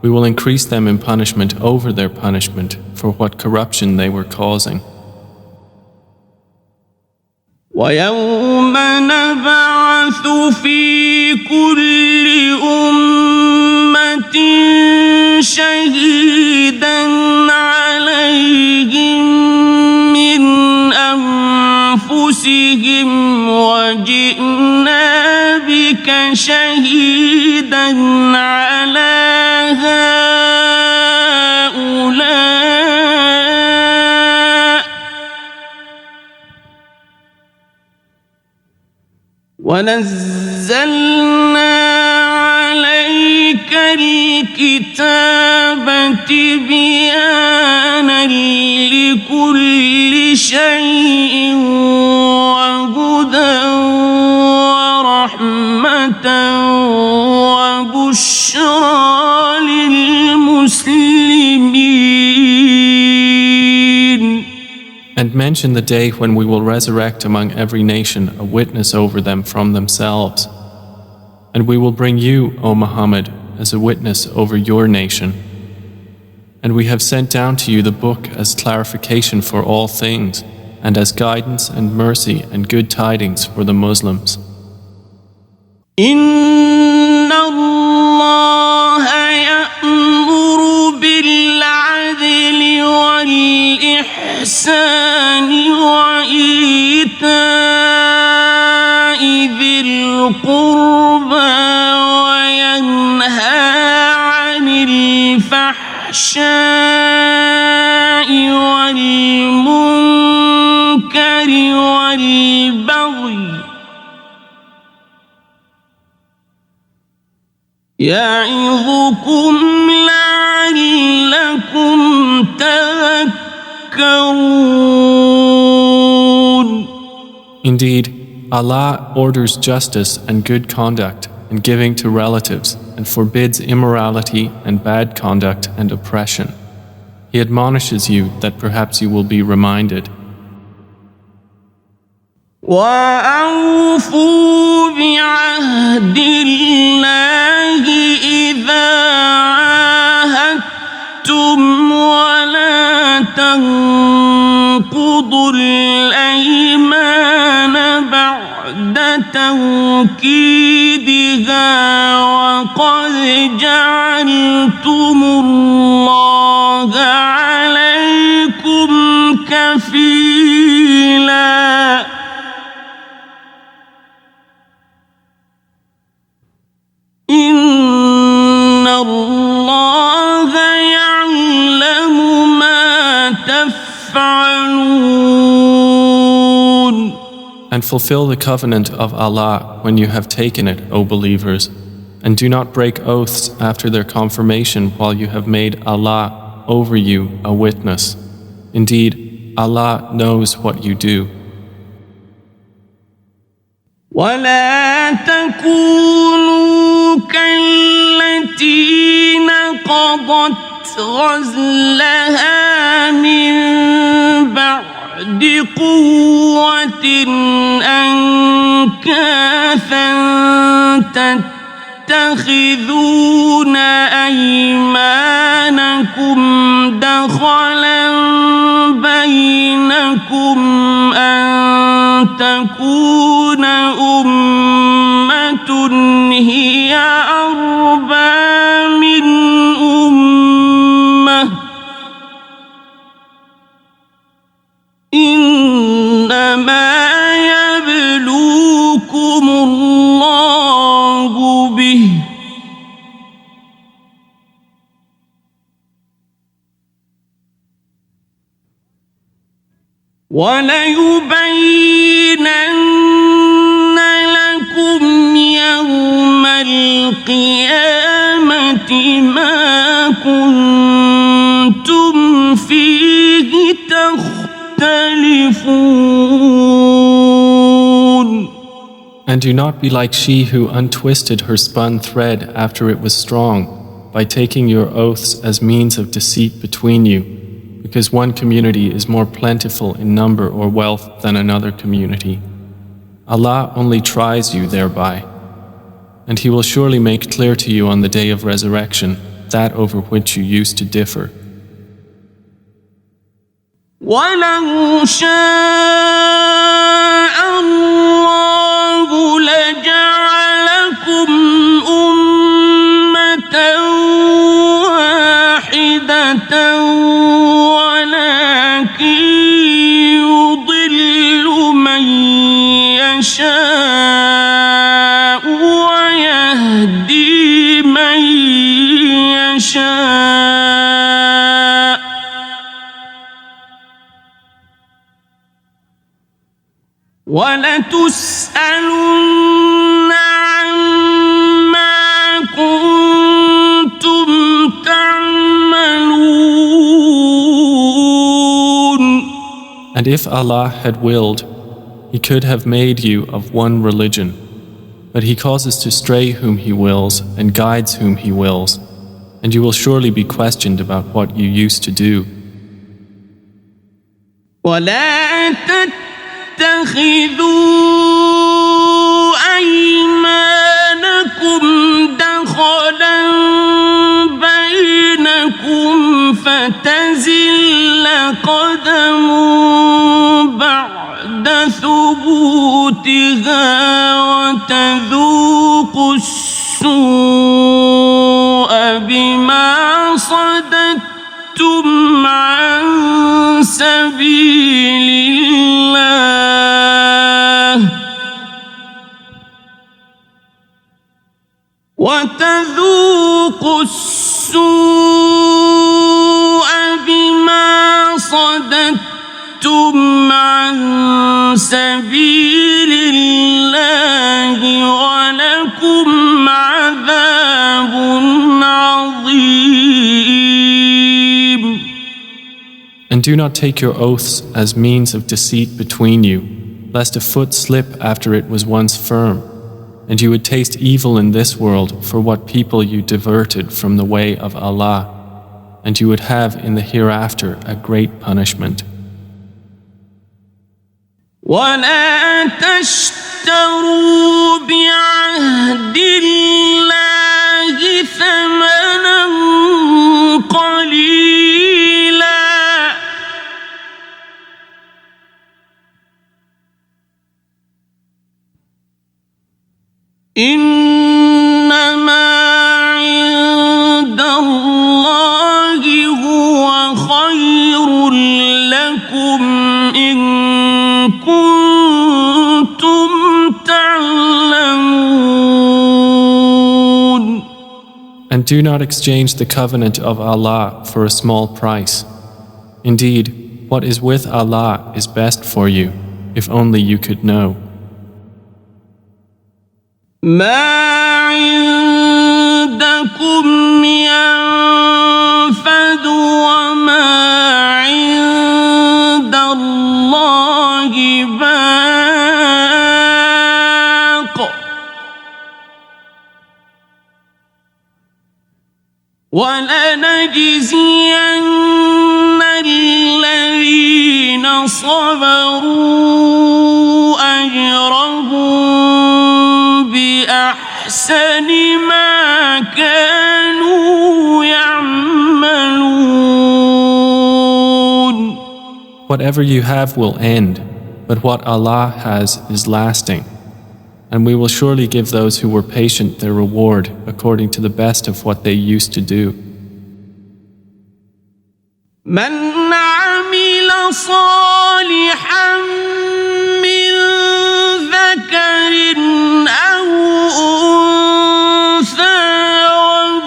we will increase them in punishment over their punishment for what corruption they were causing. وَيَوْمَ نَبْعَثُ فِي كُلِّ أُمَّةٍ شَهِيدًا عَلَيْهِمْ مِنْ أَنفُسِهِمْ وَجِئْنَا بِكَ شَهِيدًا على هؤلاء ونزلنا عليك الكتاب تبيانا لكل شيء وهدى ورحمة وبشرى للمسلمين. And mention the day when we will resurrect among every nation a witness over them from themselves. And we will bring you, O Muhammad, as a witness over your nation. And we have sent down to you the book as clarification for all things, and as guidance and mercy and good tidings for the Muslims. إن الله يأمر بالعدل والإحسان وإيتاء ذي القربى وينهى عن الفحشاء والمنكر والبغي يعظكم لعلكم تذكرون. Indeed, Allah orders justice and good conduct and giving to relatives and forbids immorality and bad conduct and oppression. He admonishes you that perhaps you will be reminded. وَأَوْفُوا بِعَهْدِ اللَّهِ إِذَا عَاهَدتُّمْ وَلَا تَنقُضُوا الْأَيْمَانَ بَعْدَ تَوْكِيدِهَا وَقَدْ جَعَلْتُمُ اللَّهَ عَلَيْكُمْ كَفِيلًا. إن الله يعلم ما تفعلون. And fulfill the covenant of Allah when you have taken it, O believers, and do not break oaths after their confirmation while you have made Allah over you a witness. Indeed, Allah knows what you do. ولا تكونوا كالتي نقضت غزلها من بعد قوة أنكاثا تتخذون أيمانكم دخلا بينكم أن تكون أمة هي أربى من أمة إنما يبلوكم الله به وليبينن لكم يوم القيامة ما كنتم فيه تختلفون. And do not be like she who untwisted her spun thread after it was strong, by taking your oaths as means of deceit between you, because one community is more plentiful in number or wealth than another community. Allah only tries you thereby, and He will surely make clear to you on the day of resurrection that over which you used to differ. وَلَوْ شَاءَ اللَّهُ لَجَعَلَكُمْ أُمَّةً وَاحِدَةً وَلَكِنْ يُضِلُّ مَنْ يَشَاءُ وَيَهْدِي مَنْ يَشَاءُ وَلَتُسْأَلُنَّ عَمَّا كُنْتُمْ تَعْمَلُونَ. And if Allah had willed, He could have made you of one religion, but He causes to stray whom He wills and guides whom He wills, and you will surely be questioned about what you used to do. وَلَا تَتَّخِذُوا أَيْمَانَكُمْ دَخَلًا بَيْنَكُمْ فَتَزِلَّ قَدَمٌ بَعْدَ ثُبُوتِهَا وَتَذُوقُوا السُّوءَ بِمَا صَدَدتُّمْ عَنْ سَبِيلِ اللَّهِ وَتَذُوقُوا السُّوءَ بِمَا صَدَدتُّمْ عَنْ سَبِيلِ اللَّهِ وَلَكُمْ عَذَابٌ عَظِيمٌ. And do not take your oaths as means of deceit between you, lest a foot slip after it was once firm, and you would taste evil in this world for what people you diverted from the way of Allah, and you would have in the hereafter a great punishment. وَلَا تَشْتَرُوا بِعَهْدِ اللَّهِ ثَمَنًا قَلِيلًا إِنَّمَا عِندَ اللَّهِ هُوَ خَيْرٌ لَكُمْ إِن كُنتُمْ تَعْلَمُونَ. And do not exchange the covenant of Allah for a small price. Indeed, what is with Allah is best for you, if only you could know. ما عندكم ينفد وما عند الله باق وَلَنَجْزِيَنَّ الَّذِينَ صَبَرُوا أَجْرَهُم بِأَحْسَنِ مَا كَانُوا يَعْمَلُونَ. Whatever you have will end, but what Allah has is lasting. And we will surely give those who were patient their reward according to the best of what they used to do. مَنْ عَمِلَ صَالِحًا مِّن ذَكَرٍ أَوْ أُنثَىٰ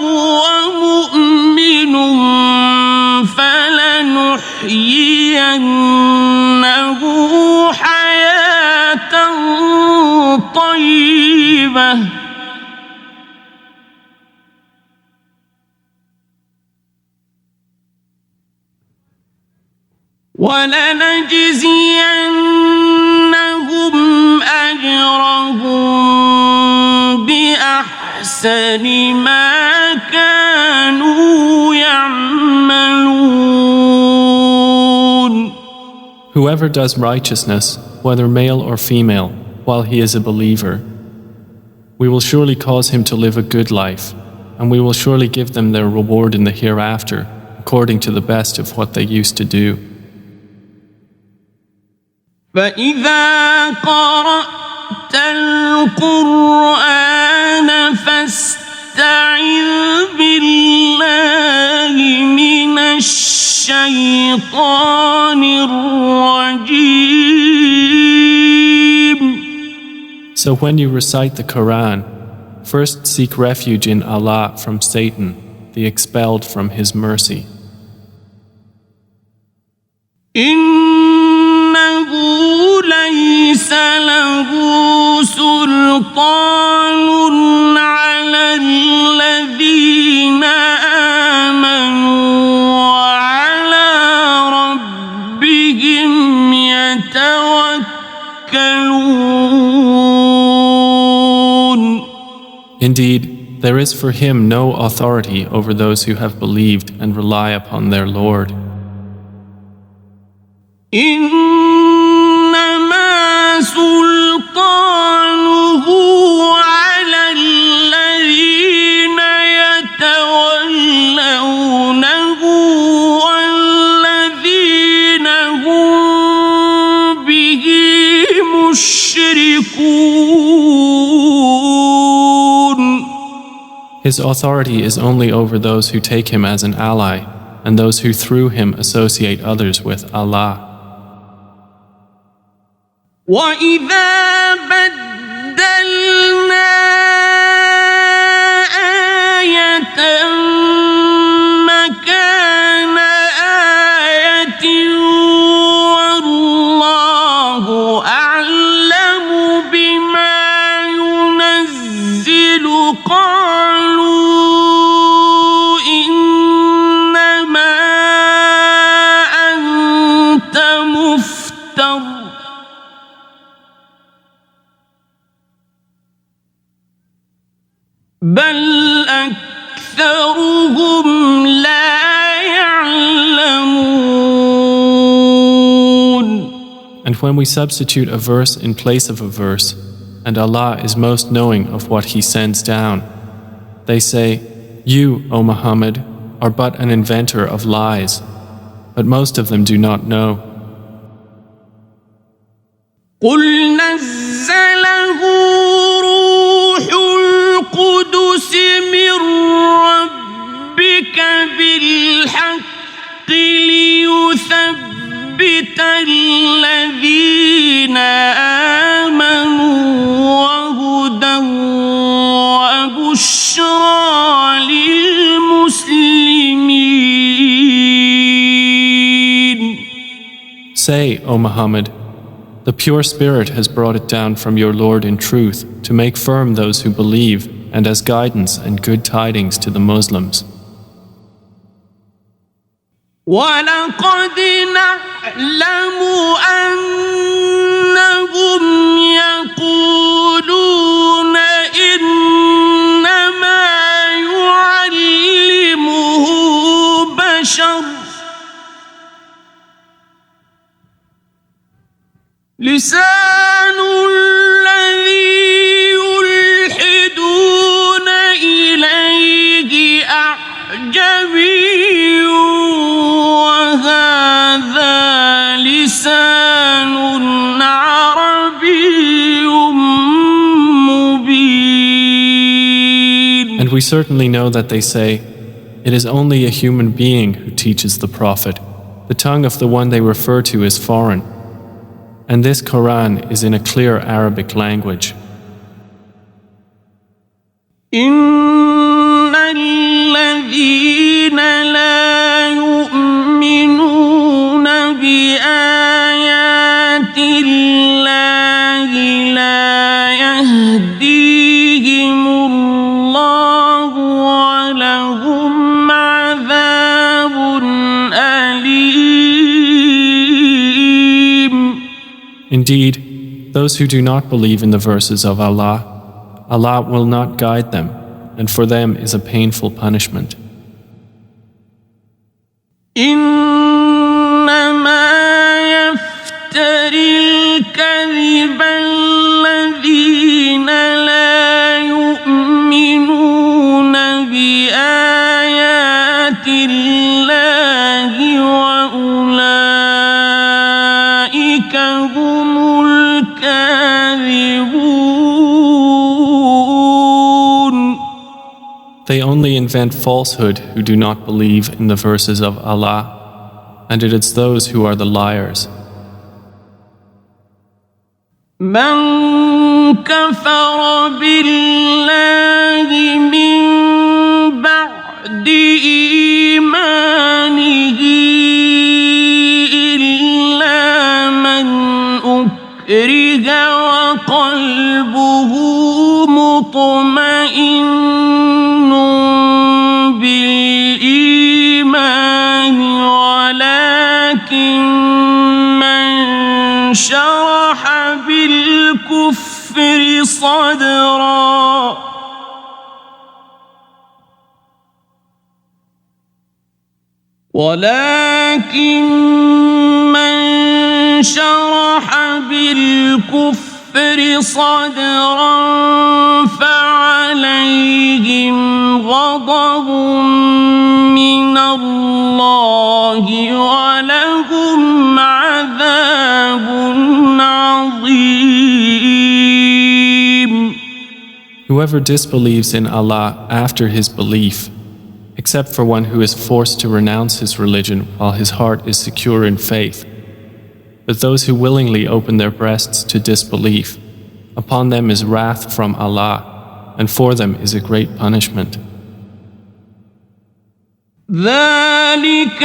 وَهُوَ مُؤْمِنٌ فَلَنُحْيِيَنَّهُ حَيَاةً طَيِّبَةً وَلَنَجْزِيَنَّهُمْ أَجْرَهُم بِأَحْسَنِ مَا كَانُوا يَعْمَلُونَ. Whoever does righteousness, whether male or female, while he is a believer, we will surely cause him to live a good life, and we will surely give them their reward in the hereafter, according to the best of what they used to do. فَإِذَا قَرَأْتَ الْقُرْآنَ فَاسْتَعِذْ بِاللَّهِ مِنَ الشَّيْطَانِ الرَّجِيمِ. So when you recite the Quran, first seek refuge in Allah from Satan, the expelled from His mercy. إِنَّهُ لَيْسَ لَهُ سُلْطَانٌ عَلَى الَّذِينَ آمَنُوا وَعَلَى رَبِّهِمْ يَتَوَكَّلُونَ. Indeed, there is for him no authority over those who have believed and rely upon their Lord. إِنَّمَا سُلْطَانُهُ عَلَى الَّذِينَ يَتَوَلَّوْنَهُ وَالَّذِينَ هُم بِهِ مُشْرِكُونَ. His authority is only over those who take him as an ally and those who through him associate others with Allah. وَإِذَا بَدَّلْنَا آيَةً مَّكَانَ آيَةٍ وَاللَّهُ أَعْلَمُ بِمَا يُنَزِّلُ قَالُوا إِنَّمَا أَنتَ مُفْتَرٍ بَلْ أَكْثَرُهُمْ لَا يَعْلَمُونَ. And when we substitute a verse in place of a verse, and Allah is most knowing of what He sends down, they say, "You, O Muhammad, are but an inventor of lies," but most of them do not know. قُلْ نَزَّلَهُ رُوحُ الْقُدُسِ مِنْ رَبِّكَ بِالْحَقِّ لِيُثَبِّتَ الَّذِينَ آمَنُوا وَهُدًى وَبُشْرَى لِلْمُسْلِمِينَ. Say, O Muhammad, the pure Spirit has brought it down from your Lord in truth to make firm those who believe and as guidance and good tidings to the Muslims. وَلَقَدْ نَعْلَمُ أَنَّهُمْ يَقُولُونَ إِنَّمَا يُعَلِّمُهُ لسان الذي يلحدون إليه أعجمي وهذا لسان عربي مبين. And we certainly know that they say, "It is only a human being who teaches the Prophet. The tongue of the one they refer to is foreign." And this Quran is in a clear Arabic language. إن الذين لا يؤمنون بآيات الله لا يهديهم الله ولهم عذاب أليم. Indeed, those who do not believe in the verses of Allah, Allah will not guide them, and for them is a painful punishment. إنما يفتري الكذب الذين لا يؤمنون بآيات الله وأولئك هم الكاذبون. They only invent falsehood who do not believe in the verses of Allah, and it is those who are the liars. من كفر بالله من بعد إيمانه إلا من أكره وقلبه مطمئن بالإيمان ولكن من شرح بالكفر صدرا فعليهم غضب من الله ولهم عذاب عظيم. Whoever disbelieves in Allah after his belief, except for one who is forced to renounce his religion while his heart is secure in faith, but those who willingly open their breasts to disbelief, upon them is wrath from Allah, and for them is a great punishment. ذلك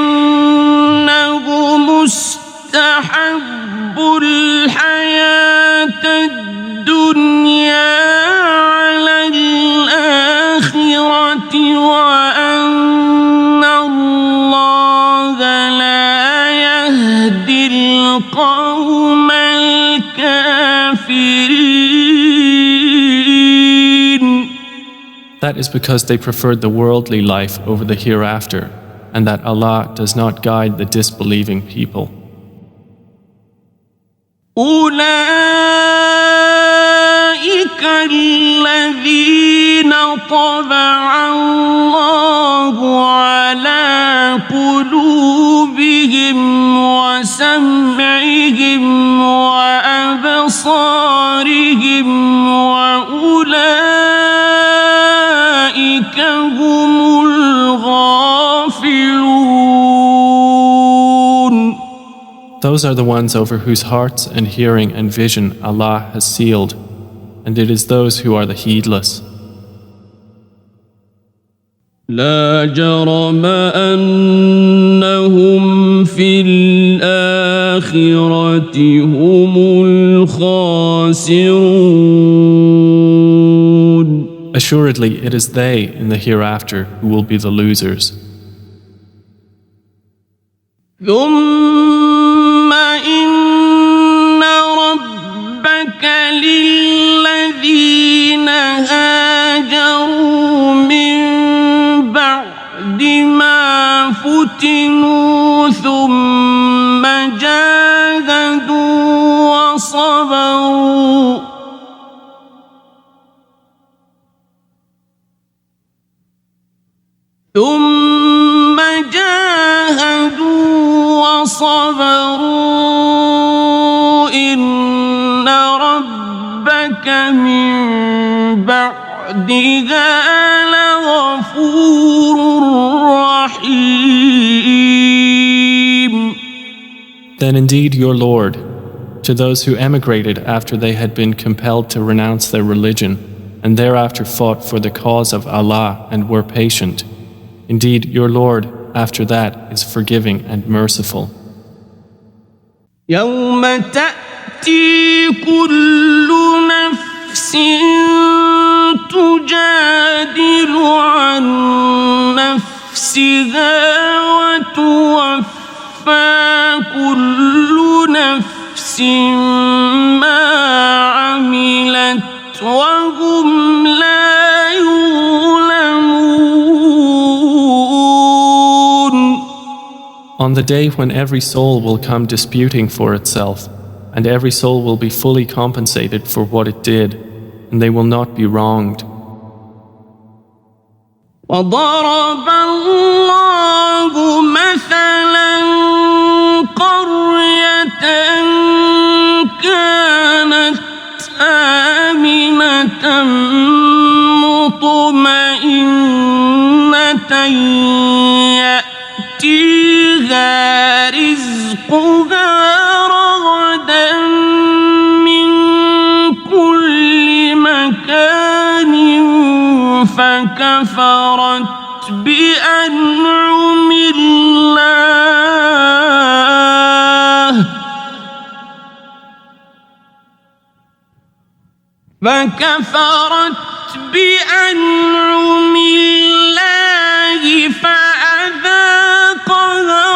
بأنهم استحبوا الحياة الدنيا على الآخرة وأن الله لا يهدي القوم الكافرين. That is because they preferred the worldly life over the hereafter, and that Allah does not guide the disbelieving people. أولئك الذين طبع الله على قلوبهم وسمعهم وأبصارهم وأولئك هم الغافلون. Those are the ones over whose hearts and hearing and vision Allah has sealed, and it is those who are the heedless. لا جرم أنهم في الآخرة هم الخاسرون. Assuredly, it is they in the hereafter who will be the losers. ثم إن ربك للذين هاجروا من بعد ما فتنوا ثم جاهدوا ثم جاهدوا وصبروا إن ربك من بعدها لغفور رحيم. Then indeed your Lord, to those who emigrated after they had been compelled to renounce their religion, and thereafter fought for the cause of Allah and were patient, indeed your Lord after that is forgiving and merciful. يوم تأتي كل نفس تجادل عن نفسها وتوفى كل نفس ما عملت وهم لا يظلمون. On the day when every soul will come disputing for itself, and every soul will be fully compensated for what it did, and they will not be wronged. وضرب الله مثلا قرية كانت آمنة مطمئنة يأتيها رزقها رغدا من كل مكان فكفرت بأنعم الله فأذاقها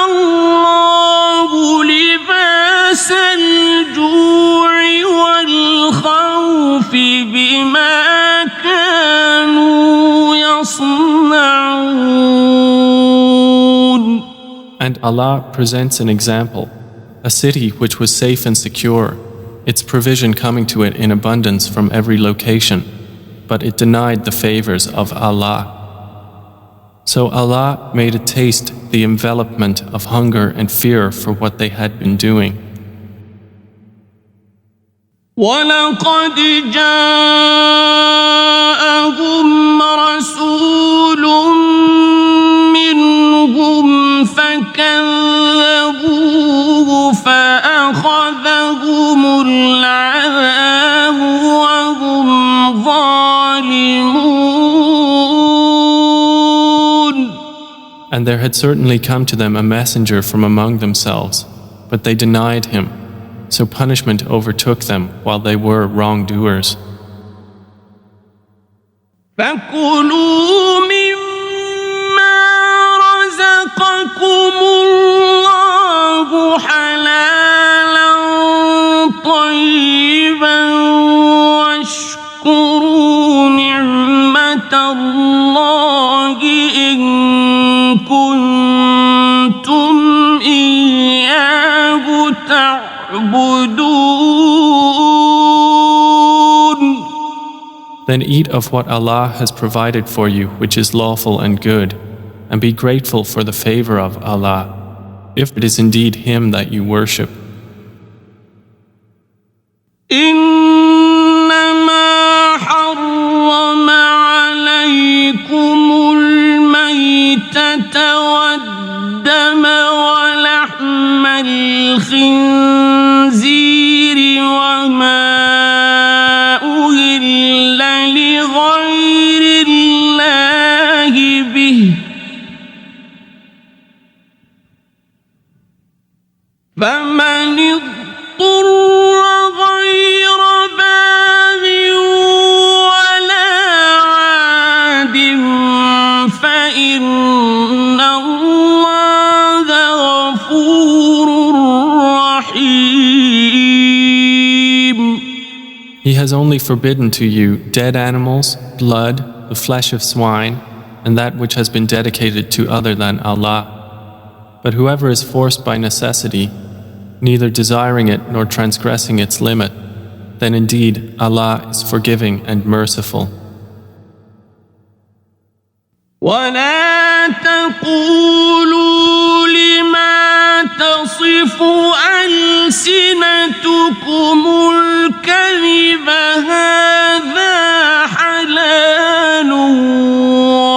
الله لباس الجوع والخوف بما كانوا يصنعون. And Allah presents an example, a city which was safe and secure, its provision coming to it in abundance from every location, but it denied the favors of Allah. So Allah made it taste the envelopment of hunger and fear for what they had been doing. وَلَقَدْ جَاءَهُمْ رَسُولٌ مِّنْهُمْ فَكَذَّبُوهُ فَأَخَذَهُمُ الْعَذَابُ وَهُمْ ظَالِمُونَ. And there had certainly come to them a messenger from among themselves, but they denied him. So punishment overtook them while they were wrongdoers. فَكُلُوا مِمَّا رَزَقَكُمُ اللَّهُ حَلَالًا طَيِّبًا وَاشْكُرُوا نِعْمَةَ اللَّهِ إِن كُنتُمْ إِيَّاهُ تعبدون. Then eat of what Allah has provided for you, which is lawful and good, and be grateful for the favor of Allah, if it is indeed Him that you worship. إنما حرم عليكم الميتة والدم ولحم الخنزير وما أهل لغير الله به فمن اضطر غير باغ ولا عاد فإن الله غفور رحيم. He has only forbidden to you dead animals, blood, the flesh of swine, and that which has been dedicated to other than Allah. But whoever is forced by necessity, neither desiring it nor transgressing its limit, then indeed Allah is forgiving and merciful. ولا تقولوا لما تصف ألسنتكم الكذب هذا حلال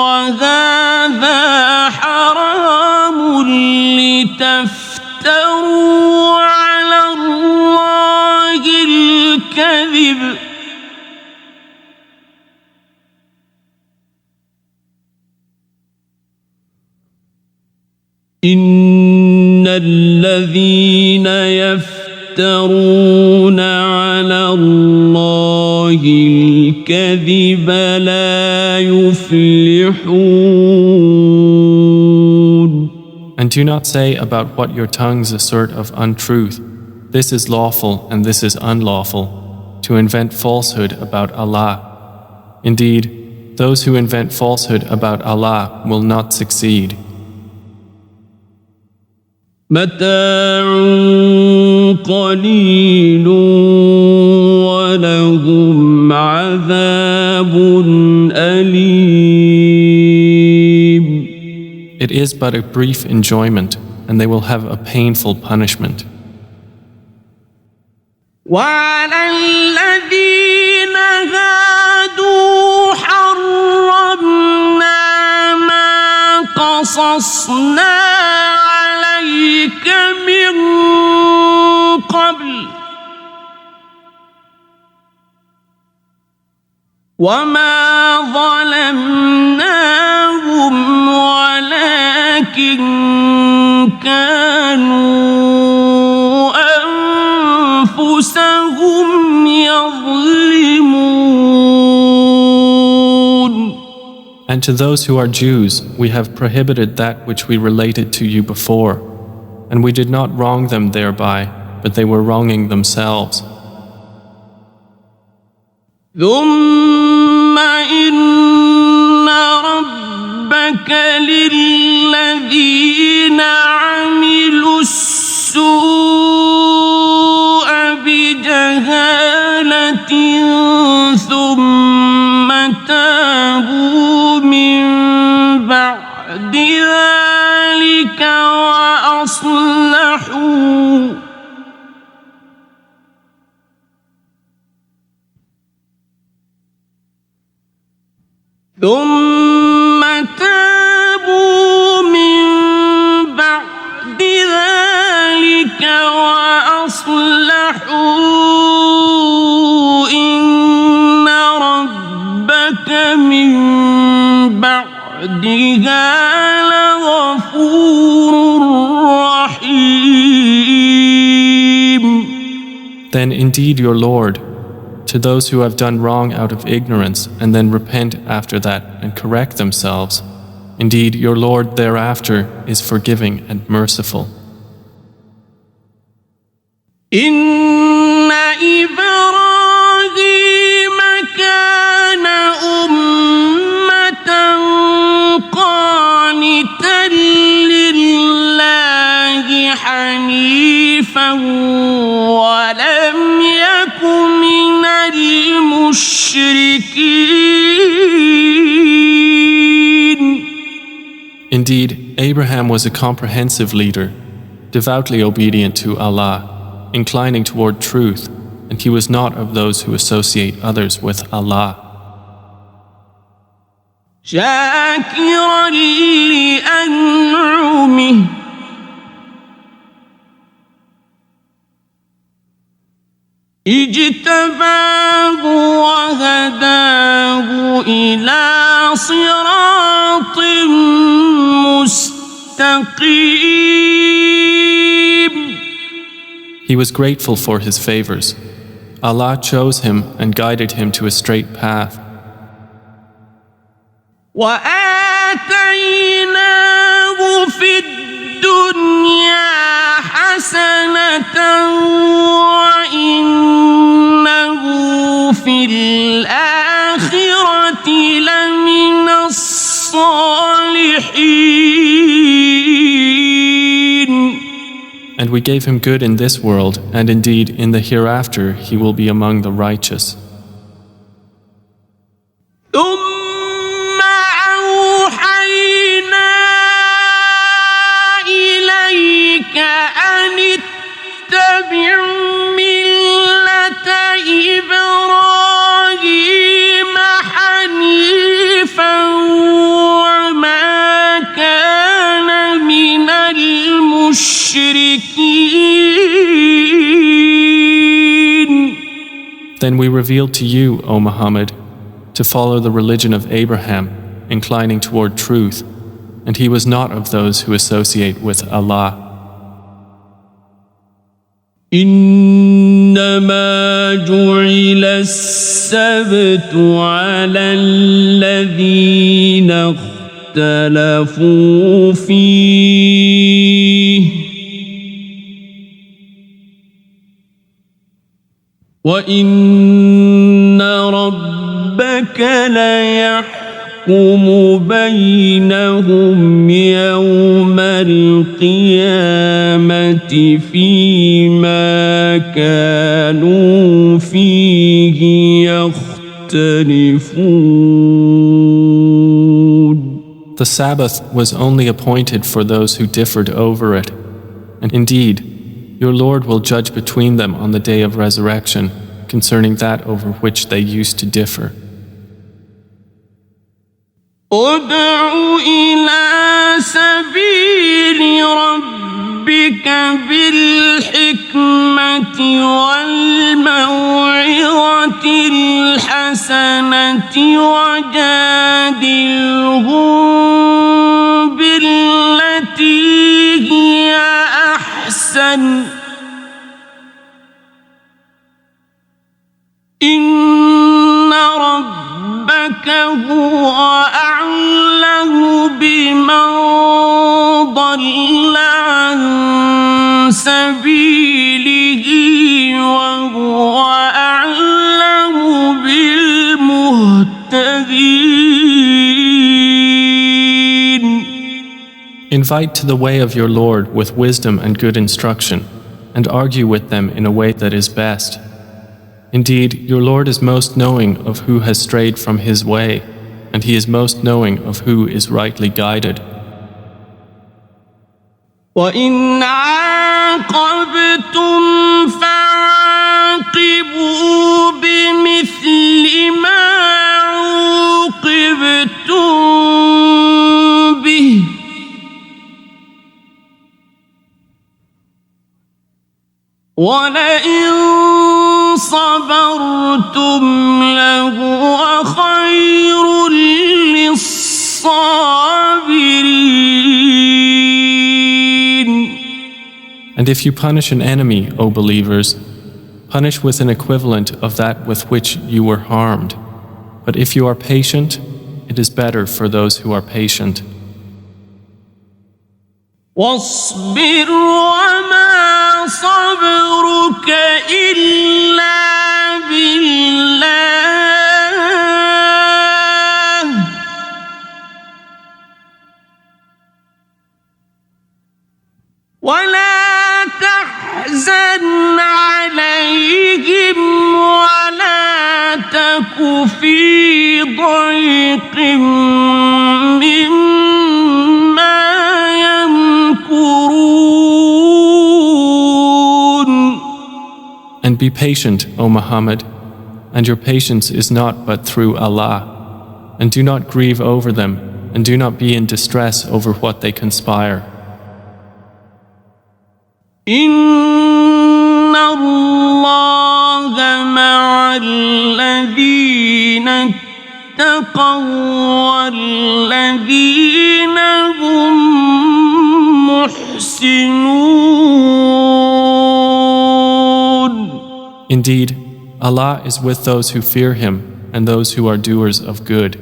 وهذا حرام لتفتروا على الله الكذب إن الذين يفترون على الله الكذب لا يفلحون. And do not say about what your tongues assert of untruth, this is lawful and this is unlawful, to invent falsehood about Allah. Indeed, those who invent falsehood about Allah will not succeed. متاع قليل ولهم عذاب أليم. It is but a brief enjoyment, and they will have a painful punishment. وعلى الذين هادوا حرمنا ما قصصنا عليك من قبل وما ظلمناهم ولكن كانوا أنفسهم يظلمون. And to those who are Jews, we have prohibited that which we related to you before, and we did not wrong them thereby, but they were wronging themselves. ثم إن ربك للذين عملوا السوء بجهالة ثم تابوا من بعد ذلك وأصلحوا إن ربك من بعدها لغفور رحيم. Then indeed your Lord, to those who have done wrong out of ignorance and then repent after that and correct themselves, indeed your Lord thereafter is forgiving and merciful. إن إبراهيم كان أمة قانتا لله حنيفا ولم يك من المشركين. Indeed, Abraham was a comprehensive leader, devoutly obedient to Allah, inclining toward truth, and he was not of those who associate others with Allah. شاكرا لأنعمه اجتباه وهداه إلى صراط مستقيم. He was grateful for his favors. Allah chose him and guided him to a straight path. وآتيناه في الدنيا حسنة وإنه في الآخرة لمن الصالحين. And we gave him good in this world, and indeed in the hereafter he will be among the righteous. ثم أوحينا Then we revealed to you, O Muhammad, to follow the religion of Abraham, inclining toward truth, and he was not of those who associate with Allah. إنما جعل السبت على الذين اختلفوا فيه وإن ربك ليحكم بينهم يوم القيامة فيما كانوا فيه يختلفون. The Sabbath was only appointed for those who differed over it, and indeed, your Lord will judge between them on the day of resurrection concerning that over which they used to differ. ادع إلى سبيل ربك بالحكمة والموعظة الحسنة وجادلهم بالتي هي أحسن إن ربك هو أعلم بمن ضل عن سبيله وهو أعلم بالمهتدين. Invite to the way of your Lord with wisdom and good instruction, and argue with them in a way that is best. Indeed, your Lord is most knowing of who has strayed from His way, and He is most knowing of who is rightly guided. وَإِنْ عَاقَبْتُمْ فَعَاقِبُوا بِمِثْلِ مَا عُوقِبْتُمْ بِهِ وَلَئِنْ صَبَرْتُمْ لَهُوَ خَيْرٌ لِلصَّابِرِينَ. And if you punish an enemy, O believers, punish with an equivalent of that with which you were harmed. But if you are patient, it is better for those who are patient. واصبر وما صبرك إلا بالله ولا تحزن عليهم ولا تك في ضيق مما And be patient, O Muhammad, and your patience is not but through Allah. And do not grieve over them, and do not be in distress over what they conspire. إن الله مع الذين اتقوا والذين هم محسنون. Indeed, Allah is with those who fear Him and those who are doers of good.